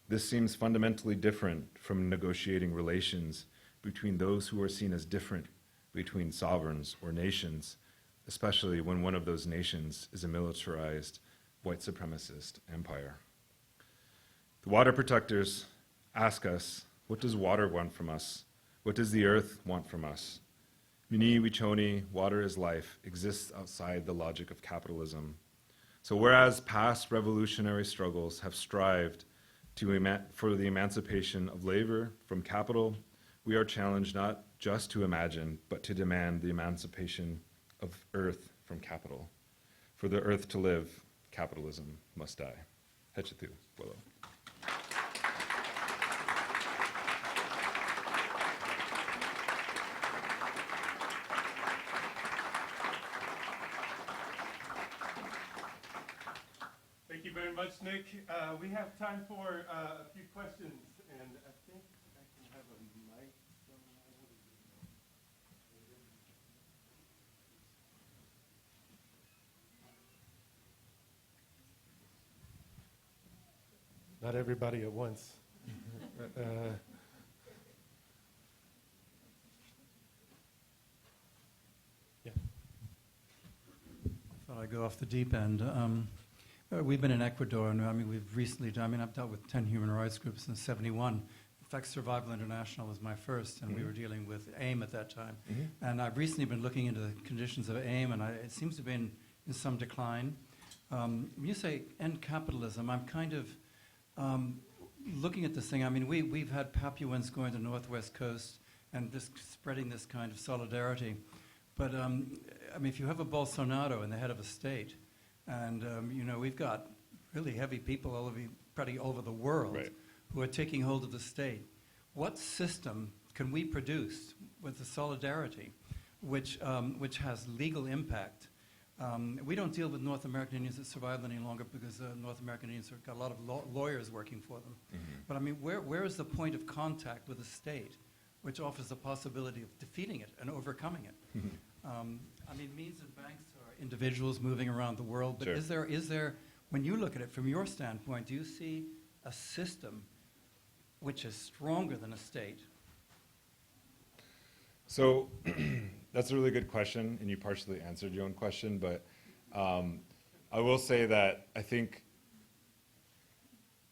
This seems fundamentally different from negotiating relations between those who are seen as different between sovereigns or nations, especially when one of those nations is a militarized white supremacist empire. The water protectors ask us, what does water want from us? What does the earth want from us? Mini Wichoni, water is life, exists outside the logic of capitalism. So whereas past revolutionary struggles have strived for the emancipation of labor from capital, we are challenged not just to imagine, but to demand the emancipation of earth from capital. For the earth to live, capitalism must die. Hechetu, Willow. Thank you very much, Nick. We have time for a few questions, and I think I can have a mic somewhere. Not everybody at once. Yeah. Thought I'd go off the deep end. We've been in Ecuador, and we've recently done, I've dealt with 10 human rights groups since '71. In fact, Survival International was my first, and we were dealing with AIM at that time. And I've recently been looking into the conditions of AIM, and it seems to have been in some decline. When you say end capitalism, I'm kind of looking at this thing. We've had Papuans going to the Northwest Coast and just spreading this kind of solidarity. But, if you have a Bolsonaro in the head of a state, and, we've got really heavy people pretty over the world who are taking hold of the state. What system can we produce with the solidarity which has legal impact? We don't deal with North American Indians that survive any longer because North American Indians have got a lot of lawyers working for them. But where is the point of contact with the state which offers the possibility of defeating it and overcoming it? Means and banks are individuals moving around the world, but Sure. is there, when you look at it from your standpoint, do you see a system which is stronger than a state? So that's a really good question, and you partially answered your own question, but I will say that I think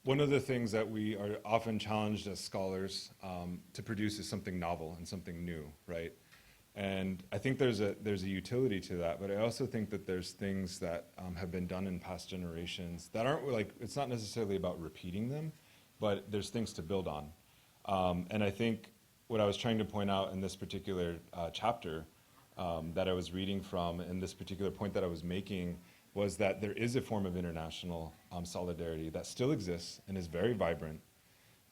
one of the things that we are often challenged as scholars to produce is something novel and something new, right? And I think there's a utility to that, but I also think that there's things that have been done in past generations that aren't it's not necessarily about repeating them, but there's things to build on. And I think what I was trying to point out in this particular chapter that I was reading from, and this particular point that I was making, was that there is a form of international solidarity that still exists and is very vibrant.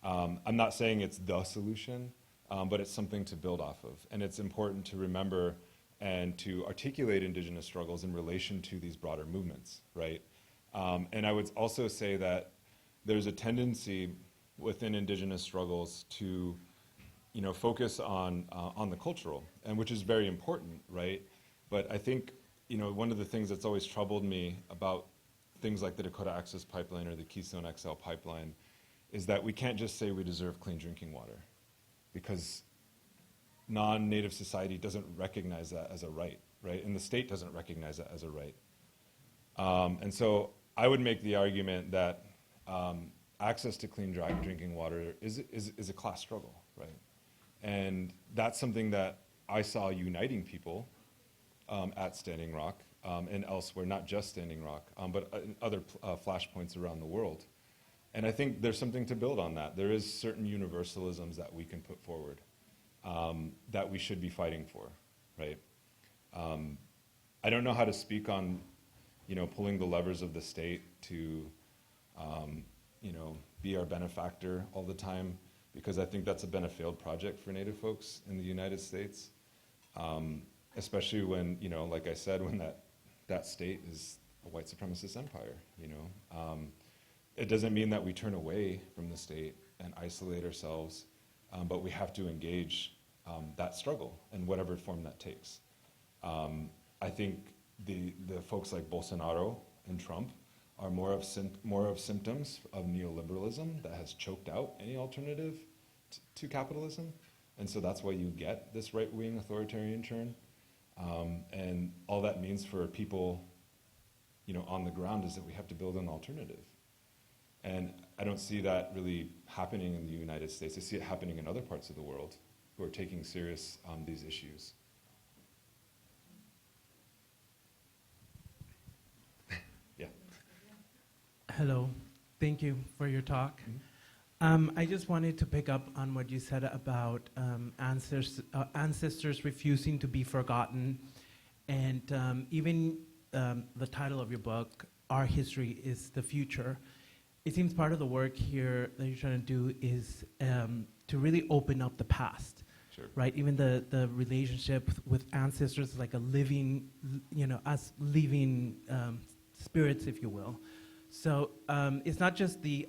I'm not saying it's the solution, but it's something to build off of. And it's important to remember and to articulate Indigenous struggles in relation to these broader movements, right? And I would also say that there's a tendency within Indigenous struggles to, focus on the cultural, and which is very important, right? But I think, one of the things that's always troubled me about things like the Dakota Access pipeline or the Keystone XL pipeline is that we can't just say we deserve clean drinking water, because non-Native society doesn't recognize that as a right, right? And the state doesn't recognize that as a right. And so I would make the argument that access to clean drinking water is a class struggle, right? And that's something that I saw uniting people at Standing Rock and elsewhere, not just Standing Rock, but in other flashpoints around the world. And I think there's something to build on that. There is certain universalisms that we can put forward that we should be fighting for, right? I don't know how to speak on, pulling the levers of the state to, be our benefactor all the time, because I think that's been a failed project for Native folks in the United States, especially when, like I said, when that state is a white supremacist empire, It doesn't mean that we turn away from the state and isolate ourselves, but we have to engage that struggle in whatever form that takes. I think the folks like Bolsonaro and Trump are more of symptoms of neoliberalism that has choked out any alternative to capitalism, and so that's why you get this right-wing authoritarian turn. And all that means for people, on the ground is that we have to build an alternative. And I don't see that really happening in the United States. I see it happening in other parts of the world who are taking serious these issues. Yeah. Hello, thank you for your talk. I just wanted to pick up on what you said about ancestors refusing to be forgotten, and even the title of your book, Our History is the Future. It seems part of the work here that you're trying to do is to really open up the past, Sure. right? Even the relationship with ancestors, like a living, us living spirits, if you will. So it's not just the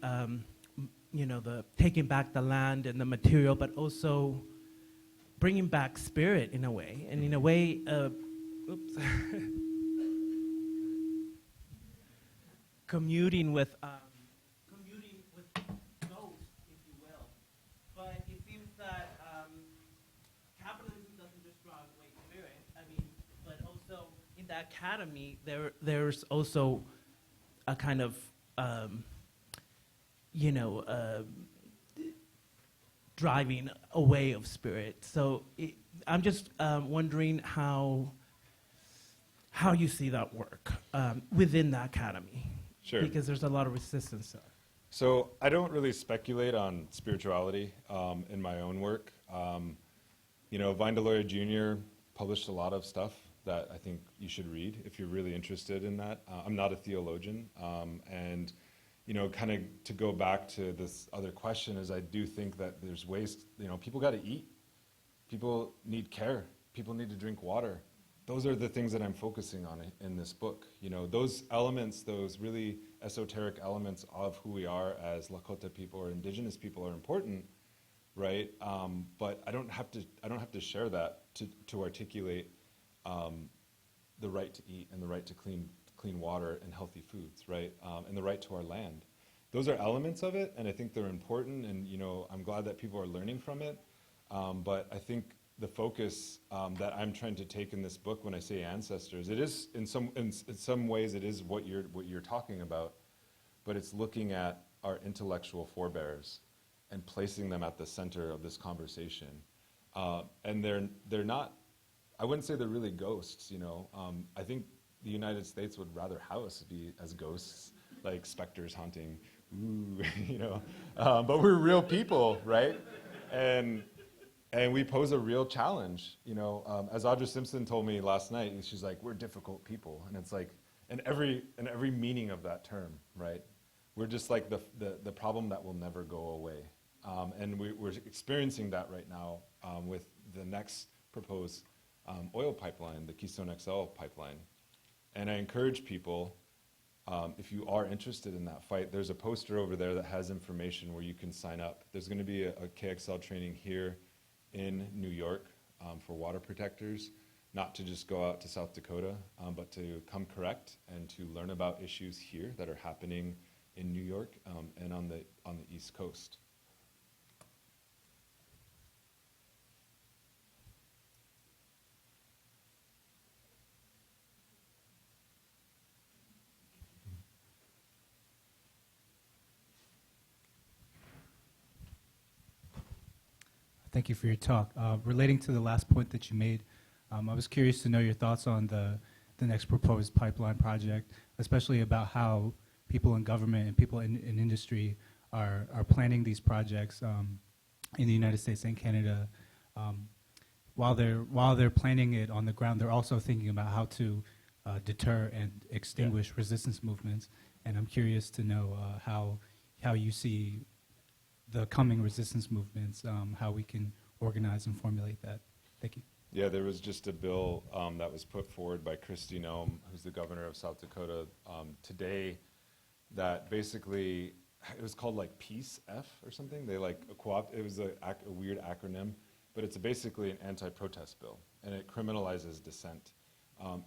taking back the land and the material, but also bringing back spirit in a way. And in a way, commuting with ghosts, if you will. But it seems that capitalism doesn't just draw away spirit. But also in the academy, there's also a kind of driving away of spirit. So I'm just wondering how you see that work within the academy. Sure. Because there's a lot of resistance there. So I don't really speculate on spirituality in my own work. Vine Deloria Jr. published a lot of stuff that I think you should read if you're really interested in that. I'm not a theologian, and kind of to go back to this other question is I do think that there's ways, people got to eat, people need care, people need to drink water. Those are the things that I'm focusing on in this book. Those elements, those really esoteric elements of who we are as Lakota people or Indigenous people are important, right? But I don't have to share that to articulate the right to eat and the right to clean water and healthy foods, right? And the right to our land. Those are elements of it, and I think they're important, and I'm glad that people are learning from it. But I think the focus that I'm trying to take in this book when I say ancestors, it is in some ways it is what you're talking about, but it's looking at our intellectual forebears and placing them at the center of this conversation. And they're not, I wouldn't say they're really ghosts, I think the United States would rather have us be as ghosts, like specters haunting, but we're real people, right? And we pose a real challenge, as Audra Simpson told me last night, she's like, we're difficult people. And it's like, in every meaning of that term, right? We're just like the problem that will never go away. And we're experiencing that right now with the next proposed oil pipeline, the Keystone XL pipeline. And I encourage people if you are interested in that fight, there's a poster over there that has information where you can sign up. There's going to be a KXL training here in New York for water protectors, not to just go out to South Dakota, but to come correct and to learn about issues here that are happening in New York and on the East Coast. Thank you for your talk. Relating to the last point that you made, I was curious to know your thoughts on the next proposed pipeline project, especially about how people in government and people in industry are planning these projects in the United States and Canada. While they're planning it on the ground, they're also thinking about how to deter and extinguish resistance movements. And I'm curious to know how you see the coming resistance movements, how we can organize and formulate that. Thank you. Yeah, there was just a bill that was put forward by Kristi Noem, who's the governor of South Dakota, today, that basically, it was called like Peace F or something. They like, it was a weird acronym, but it's basically an anti-protest bill, and it criminalizes dissent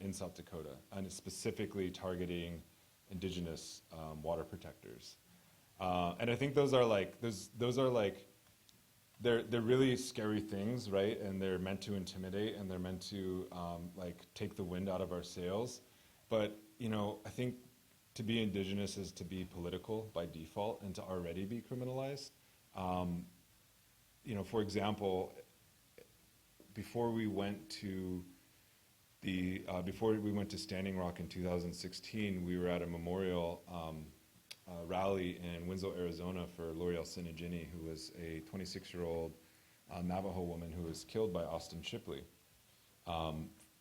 in South Dakota, and it's specifically targeting Indigenous water protectors. And I think those are like, they're really scary things, right? And they're meant to intimidate, and they're meant to like take the wind out of our sails. But you know, I think to be Indigenous is to be political by default and to already be criminalized. You know, for example, before we went to Standing Rock in 2016, we were at a memorial rally in Winslow, Arizona for L'Oreal Sinigini, who was a 26-year-old Navajo woman who was killed by Austin Shipley.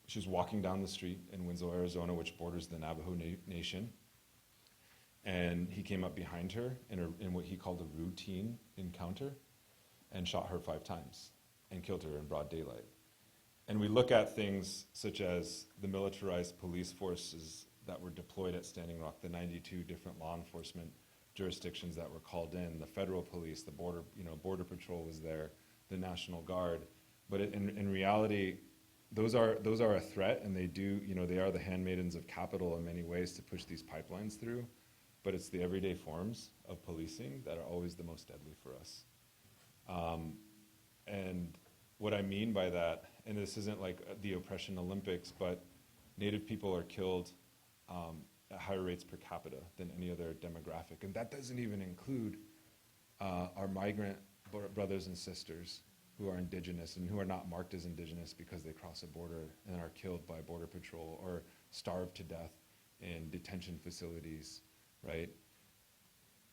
She was walking down the street in Winslow, Arizona, which borders the Navajo Nation, and he came up behind her in what he called a routine encounter and shot her 5 times and killed her in broad daylight. And we look at things such as the militarized police forces that were deployed at Standing Rock, the 92 different law enforcement jurisdictions that were called in, the federal police, the border Border Patrol was there, the National Guard. But in reality, those are a threat, and they are the handmaidens of capital in many ways to push these pipelines through. But it's the everyday forms of policing that are always the most deadly for us. And what I mean by that, and this isn't like the oppression Olympics, but Native people are killed at higher rates per capita than any other demographic. And that doesn't even include our migrant brothers and sisters who are Indigenous and who are not marked as Indigenous because they cross a border and are killed by Border Patrol or starved to death in detention facilities, right?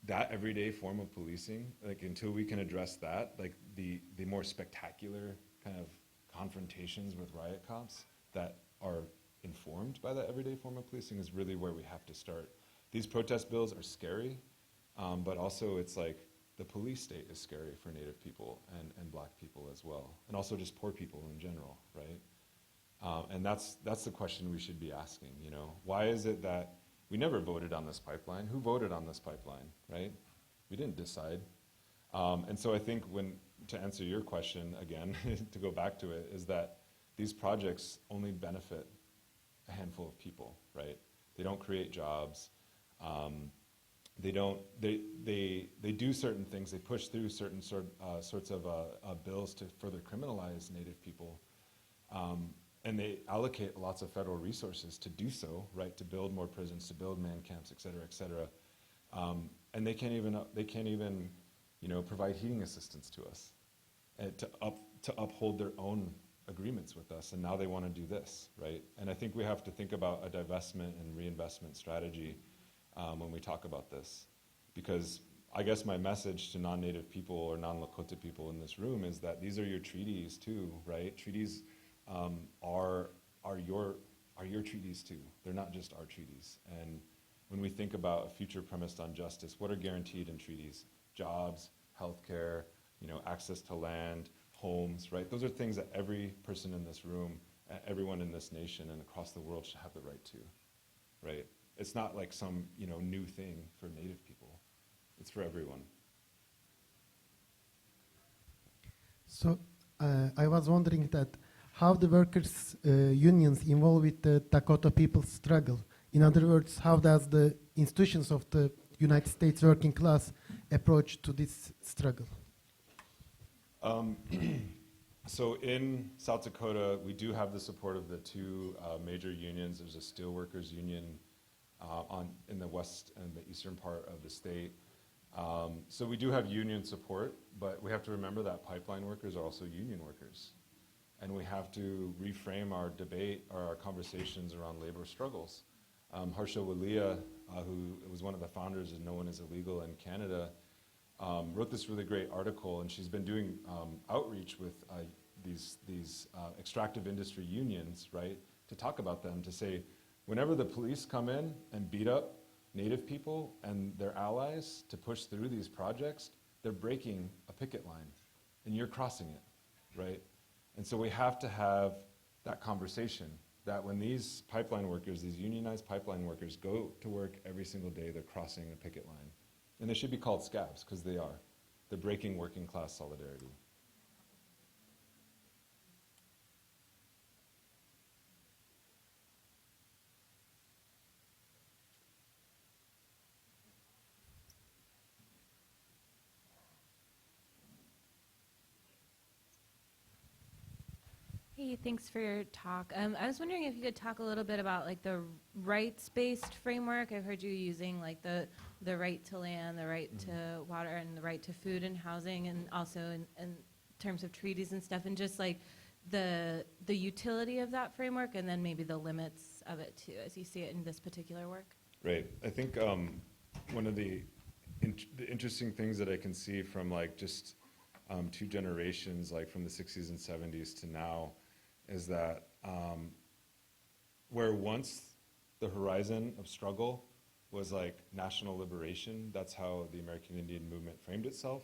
That everyday form of policing, like until we can address that, like the more spectacular kind of confrontations with riot cops that are informed by that everyday form of policing is really where we have to start. These protest bills are scary, but also it's like the police state is scary for Native people and Black people as well, and also just poor people in general, right? And that's the question we should be asking, you know. Why is it that we never voted on this pipeline? Who voted on this pipeline, right? We didn't decide. And so I think to answer your question again, to go back to it, is that these projects only benefit a handful of people, right? They don't create jobs. They do certain things. They push through certain sorts of bills to further criminalize Native people. And they allocate lots of federal resources to do so, right? To build more prisons, to build man camps, et cetera, et cetera. And they can't even, provide heating assistance to us, and to uphold their own agreements with us. And now they want to do this, right? And I think we have to think about a divestment and reinvestment strategy when we talk about this, because I guess my message to non-Native people or non-Lakota people in this room is that these are your treaties too, right? Treaties are your treaties too. They're not just our treaties. And when we think about a future premised on justice, what are guaranteed in treaties? Jobs, healthcare, access to land, homes, right? Those are things that every person in this room, everyone in this nation and across the world should have the right to, right? It's not like some, new thing for Native people. It's for everyone. So I was wondering that how the workers' unions involved with the Dakota people's struggle. In other words, how does the institutions of the United States working class approach to this struggle? So in South Dakota, we do have the support of the two major unions. There's a steelworkers union in the west and the eastern part of the state. So we do have union support, but we have to remember that pipeline workers are also union workers. And we have to reframe our debate or our conversations around labor struggles. Harsha Walia, who was one of the founders of No One is Illegal in Canada, wrote this really great article, and she's been doing outreach with these extractive industry unions, right, to talk about them, to say, whenever the police come in and beat up Native people and their allies to push through these projects, they're breaking a picket line, and you're crossing it, right? And so we have to have that conversation, that when these pipeline workers, these unionized pipeline workers go to work every single day, they're crossing a picket line. And they should be called scabs, because they are. They're breaking working class solidarity. Hey, thanks for your talk. I was wondering if you could talk a little bit about like the rights-based framework. I've heard you using like the right to land, the right to water, and the right to food and housing, and also in terms of treaties and stuff, and just like the utility of that framework, and then maybe the limits of it too, as you see it in this particular work. Right. I think one of the interesting things that I can see from like just two generations, like from the 60s and 70s to now, is that where once the horizon of struggle was like national liberation, that's how the American Indian movement framed itself.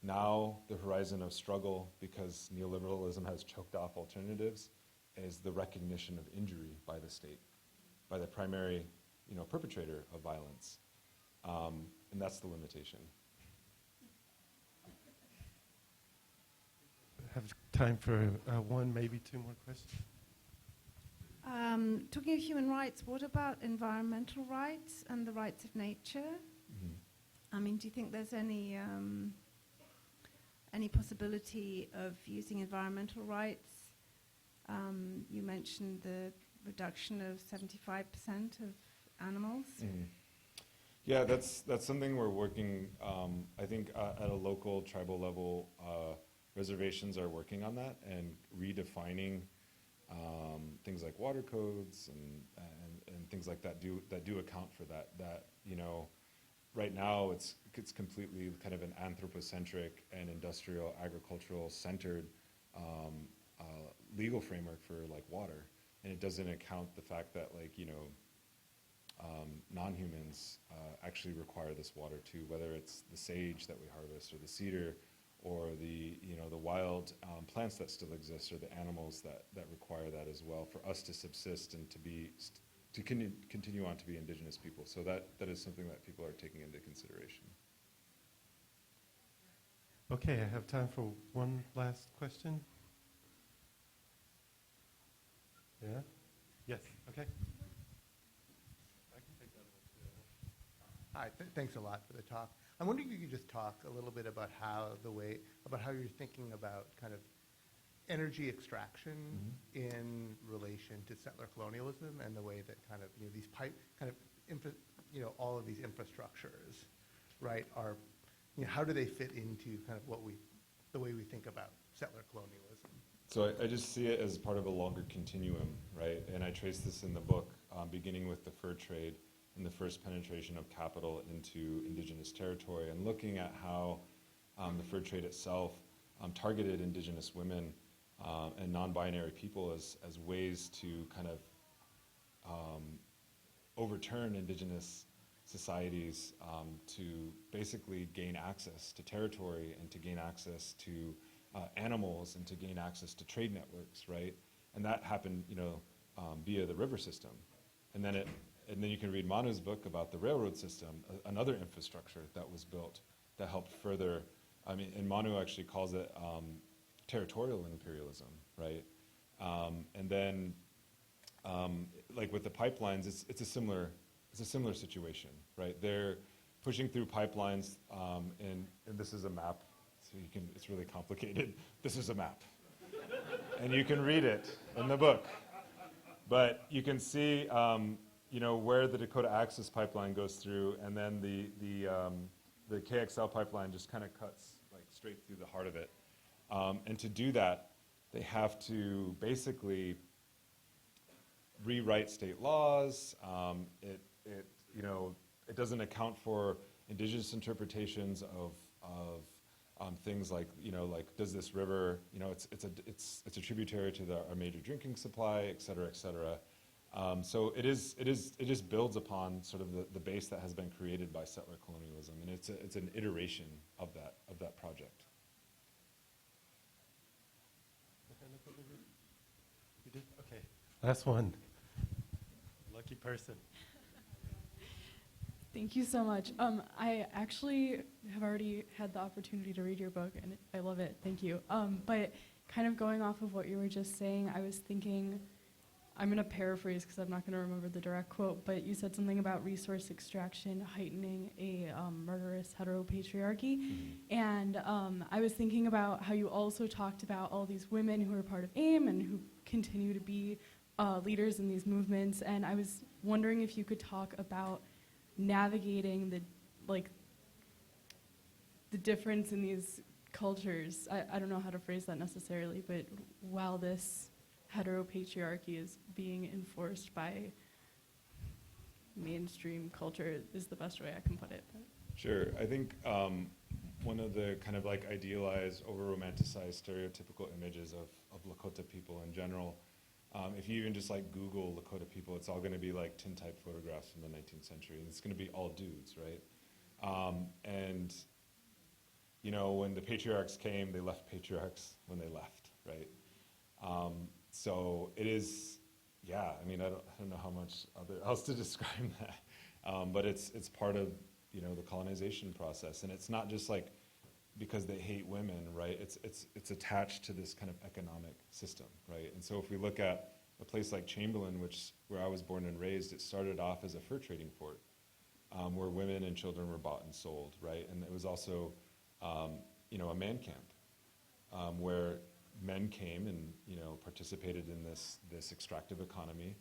Now the horizon of struggle, because neoliberalism has choked off alternatives, is the recognition of injury by the state, by the primary perpetrator of violence. And that's the limitation. Have time for one, maybe two more questions. Talking of human rights, what about environmental rights and the rights of nature? Mm-hmm. I mean, do you think there's any possibility of using environmental rights? You mentioned the reduction of 75% of animals. Mm-hmm. Yeah, that's something we're working, I think at a local tribal level, reservations are working on that and redefining things like water codes and things like that do account for that. That right now it's completely kind of an anthropocentric and industrial agricultural centered legal framework for like water, and it doesn't account the fact that like non-humans actually require this water too, whether it's the sage that we harvest or the cedar, or the wild plants that still exist, or the animals that require that as well for us to subsist and to continue on to be Indigenous people. So that is something that people are taking into consideration. Okay, I have time for one last question. Yeah? Yes, okay. I can take that one too. Hi, thanks a lot for the talk. I'm wondering if you could just talk a little bit about how you're thinking about kind of energy extraction in relation to settler colonialism, and the way that kind of these all of these infrastructures, right, are how do they fit into kind of the way we think about settler colonialism? So I just see it as part of a longer continuum, right? And I trace this in the book, beginning with the fur trade and the first penetration of capital into Indigenous territory, and looking at how the fur trade itself targeted Indigenous women and non-binary people as ways to kind of overturn Indigenous societies to basically gain access to territory and to gain access to animals and to gain access to trade networks, right? And that happened, via the river system. And then And then you can read Manu's book about the railroad system, another infrastructure that was built that helped further, I mean, and Manu actually calls it territorial imperialism, right? And then, like with the pipelines, it's a similar situation, right? They're pushing through pipelines, and this is a map, so you can, it's really complicated. This is a map. And you can read it in the book. But you can see, you know, where the Dakota Access pipeline goes through, and then the KXL pipeline just kind of cuts like straight through the heart of it. And to do that, they have to basically rewrite state laws. You know, it doesn't account for indigenous interpretations of things like, you know, like does this river, you know, it's a tributary to our major drinking supply, et cetera, et cetera. So it just builds upon sort of the base that has been created by settler colonialism, and it's an iteration of that project. You did? Okay. Last one. Lucky person. Thank you so much. I actually have already had the opportunity to read your book, and I love it. Thank you. But kind of going off of what you were just saying, I was thinking, I'm going to paraphrase because I'm not going to remember the direct quote, but you said something about resource extraction heightening a murderous heteropatriarchy. Mm-hmm. And I was thinking about how you also talked about all these women who are part of AIM and who continue to be leaders in these movements. And I was wondering if you could talk about navigating the difference in these cultures. I don't know how to phrase that necessarily, but while this heteropatriarchy is being enforced by mainstream culture is the best way I can put it. Sure. I think one of the kind of like idealized, over-romanticized, stereotypical images of Lakota people in general, if you even just like Google Lakota people, it's all going to be like tintype photographs from the 19th century, and it's going to be all dudes, right? And you know, when the patriarchs came, they left patriarchs when they left, right? So it is, yeah. I mean, I don't know how much else to describe that, but it's part of, you know, the colonization process, and it's not just like because they hate women, right? It's attached to this kind of economic system, right? And so if we look at a place like Chamberlain, where I was born and raised, it started off as a fur trading port, where women and children were bought and sold, right? And it was also, you know, a man camp, where men came and, you know, participated in this extractive economy,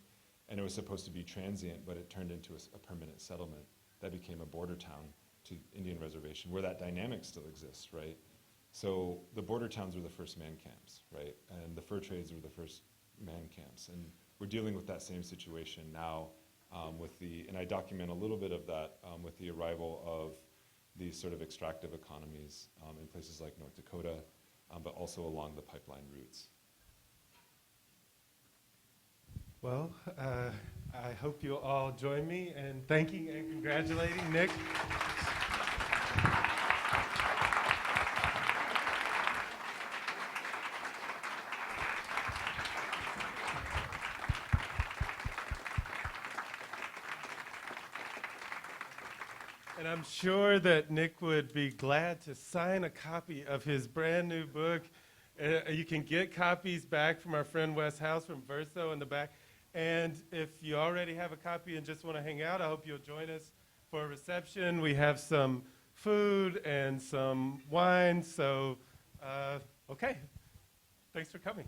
and it was supposed to be transient, but it turned into a permanent settlement that became a border town to Indian reservation, where that dynamic still exists, right? So the border towns were the first man camps, right? And the fur trades were the first man camps, and we're dealing with that same situation now and I document a little bit of that with the arrival of these sort of extractive economies in places like North Dakota, but also along the pipeline routes. Well, I hope you'll all join me in thanking and congratulating Nick. And I'm sure that Nick would be glad to sign a copy of his brand new book. You can get copies back from our friend Wes House from Verso in the back. And if you already have a copy and just want to hang out, I hope you'll join us for a reception. We have some food and some wine. So, okay. Thanks for coming.